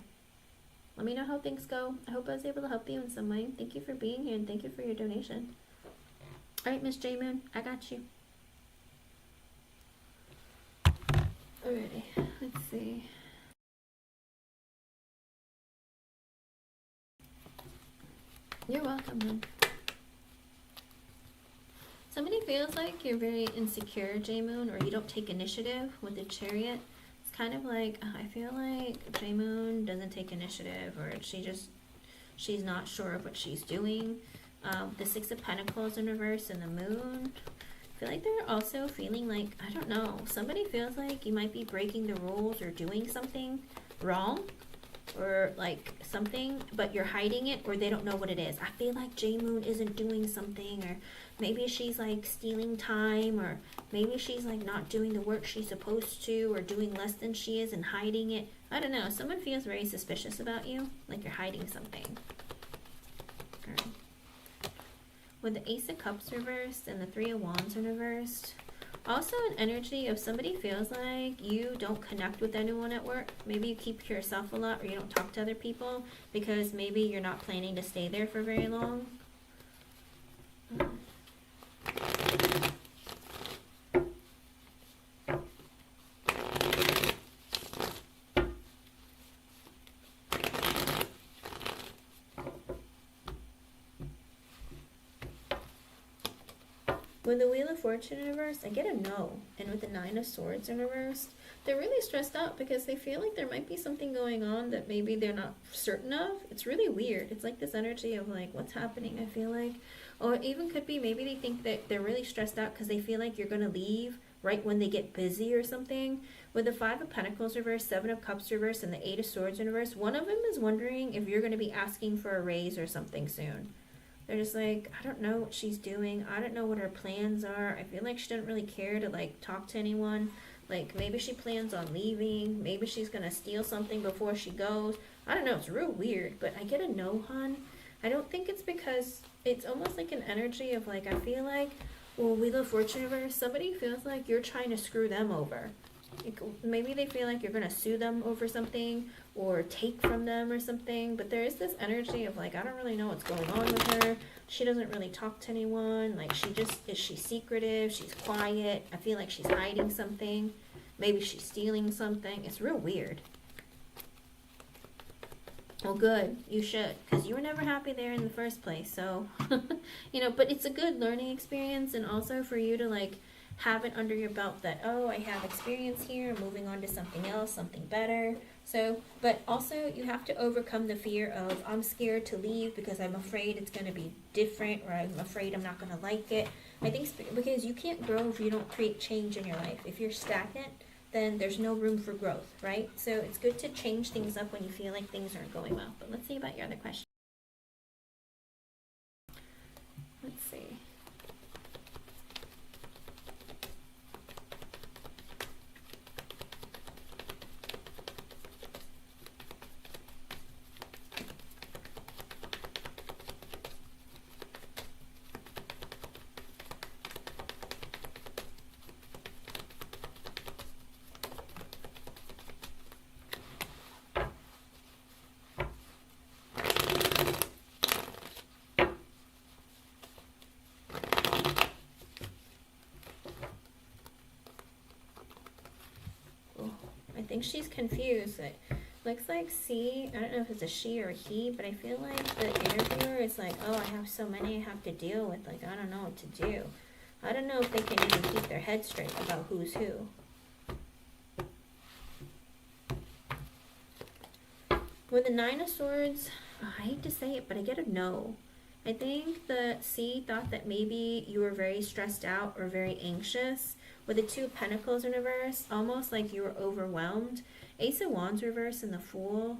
Let me know how things go. I hope I was able to help you in some way. Thank you for being here and thank you for your donation. All right, Miss J Moon, I got you. Alrighty, let's see. You're welcome, man. Somebody feels like you're very insecure, J-Moon, or you don't take initiative with the Chariot. It's kind of like, I feel like J-Moon doesn't take initiative, or she's not sure of what she's doing. The Six of Pentacles in reverse and the Moon. I feel like they're also feeling like, I don't know, somebody feels like you might be breaking the rules or doing something wrong. Or like something, but you're hiding it, or they don't know what it is. I feel like J-Moon isn't doing something, or maybe she's like stealing time, or maybe she's like not doing the work she's supposed to, or doing less than she is and hiding it. I don't know. Someone feels very suspicious about you, like you're hiding something. Okay. With the Ace of Cups reversed and the Three of Wands in reversed, also an energy of somebody feels like you don't connect with anyone at work. Maybe you keep to yourself a lot, or you don't talk to other people because maybe you're not planning to stay there for very long. With the Wheel of Fortune in reverse, I get a no. And with the Nine of Swords in reverse, they're really stressed out because they feel like there might be something going on that maybe they're not certain of. It's really weird. It's like this energy of like, what's happening, I feel like. Or it even could be maybe they think that they're really stressed out because they feel like you're going to leave right when they get busy or something. With the Five of Pentacles reverse, Seven of Cups reverse, and the Eight of Swords in reverse, one of them is wondering if you're going to be asking for a raise or something soon. They're just like, I don't know what she's doing. I don't know what her plans are. I feel like she doesn't really care to like talk to anyone. Like, maybe she plans on leaving. Maybe she's gonna steal something before she goes. I don't know, it's real weird, but I get a no, hun. I don't think it's because, it's almost like an energy of like, I feel like, well, we love fortune reverse, somebody feels like you're trying to screw them over. Maybe they feel like you're gonna sue them over something or take from them or something, but there is this energy of like, I don't really know what's going on with her. She doesn't really talk to anyone. Like, is she secretive? She's quiet. I feel like she's hiding something. Maybe she's stealing something. It's real weird. Well, good. You should, because you were never happy there in the first place. So, you know, but it's a good learning experience, and also for you to like have it under your belt that, oh, I have experience here, I'm moving on to something else, something better. So, but also you have to overcome the fear of, I'm scared to leave because I'm afraid it's going to be different, or I'm afraid I'm not going to like it. I think because you can't grow if you don't create change in your life. If you're stagnant, then there's no room for growth, right? So it's good to change things up when you feel like things aren't going well. But let's see about your other question. Let's see. I think she's confused. It looks like C, I don't know if it's a she or a he, but I feel like the interviewer is like, oh, I have so many I have to deal with. Like, I don't know what to do. I don't know if they can even keep their head straight about who's who. With the Nine of Swords, I hate to say it, but I get a no. I think the C thought that maybe you were very stressed out or very anxious. With the Two of Pentacles in reverse, almost like you were overwhelmed. Ace of Wands reverse and the Fool.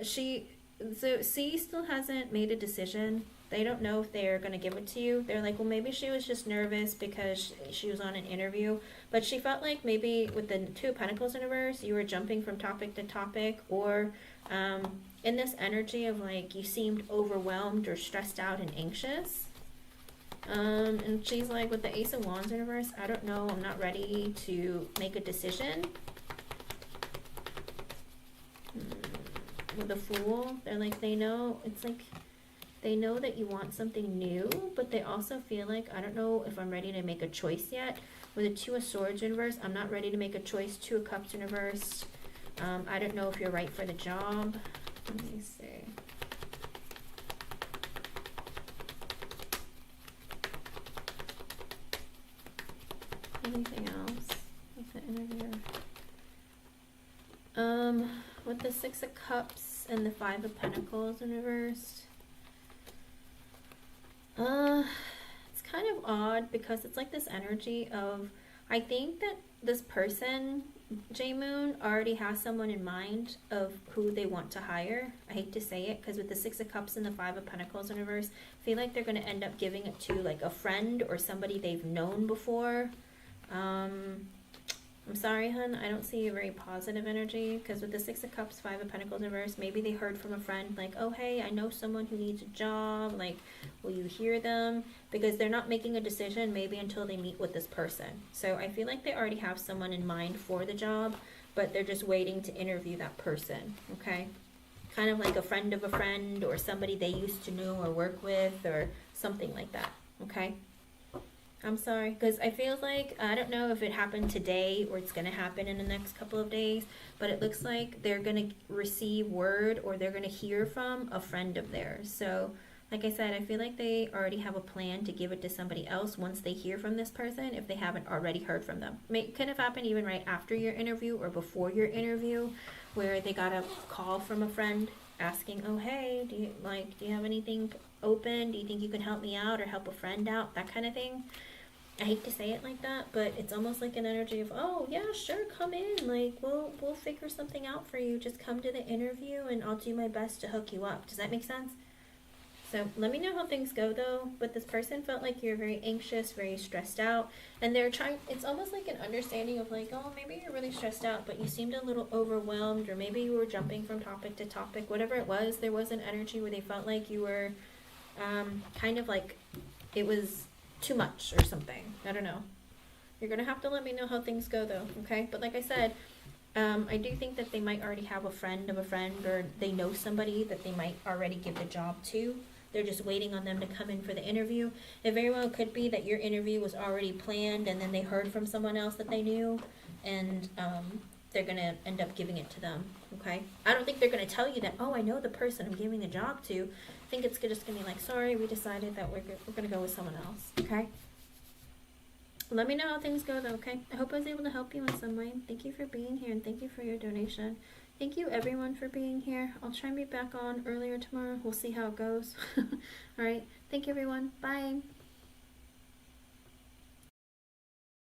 So C still hasn't made a decision. They don't know if they're going to give it to you. They're like, well, maybe she was just nervous because she was on an interview. But she felt like maybe with the Two of Pentacles in reverse, you were jumping from topic to topic, or in this energy of like you seemed overwhelmed or stressed out and anxious. And she's like, with the Ace of Wands in reverse, I don't know, I'm not ready to make a decision. With the Fool, they're like, they know, it's like, they know that you want something new, but they also feel like, I don't know if I'm ready to make a choice yet. With the Two of Swords in reverse, I'm not ready to make a choice. Two of Cups in reverse, I don't know if you're right for the job. Let me see. Anything else with the interviewer? With the Six of Cups and the Five of Pentacles in reverse, it's kind of odd because it's like this energy of, I think that this person, J Moon, already has someone in mind of who they want to hire. I hate to say it, because with the Six of Cups and the Five of Pentacles in reverse, I feel like they're going to end up giving it to like a friend or somebody they've known before. I'm sorry, hun, I don't see a very positive energy, because with the Six of Cups, Five of Pentacles in reverse, maybe they heard from a friend like, oh hey, I know someone who needs a job, like, will you hear them? Because they're not making a decision maybe until they meet with this person. So I feel like they already have someone in mind for the job, but they're just waiting to interview that person, okay? Kind of like a friend of a friend, or somebody they used to know or work with, or something like that, okay? I'm sorry, because I feel like, I don't know if it happened today or it's going to happen in the next couple of days, but it looks like they're going to receive word, or they're going to hear from a friend of theirs. So, like I said, I feel like they already have a plan to give it to somebody else once they hear from this person, if they haven't already heard from them. It could have happened even right after your interview or before your interview, where they got a call from a friend asking, oh hey, do you have anything open? Do you think you can help me out or help a friend out? That kind of thing. I hate to say it like that, but it's almost like an energy of, oh yeah, sure, come in, like we'll figure something out for you. Just come to the interview and I'll do my best to hook you up. Does that make sense? So let me know how things go though. But this person felt like you're very anxious, very stressed out, and they're trying, it's almost like an understanding of like, oh, maybe you're really stressed out, but you seemed a little overwhelmed, or maybe you were jumping from topic to topic. Whatever it was, there was an energy where they felt like you were kind of like it was too much or something. I don't know. You're gonna have to let me know how things go though, okay? But like I said, I do think that they might already have a friend of a friend, or they know somebody that they might already give the job to. They're just waiting on them to come in for the interview. It very well could be that your interview was already planned and then they heard from someone else that they knew, and they're going to end up giving it to them, okay? I don't think they're going to tell you that, oh, I know the person I'm giving the job to. I think it's just going to be like, sorry, we decided that we're going to go with someone else, okay? Let me know how things go though, okay? I hope I was able to help you in some way. Thank you for being here, and thank you for your donation. Thank you everyone for being here. I'll try and be back on earlier tomorrow. We'll see how it goes. Alright, thank you everyone. Bye.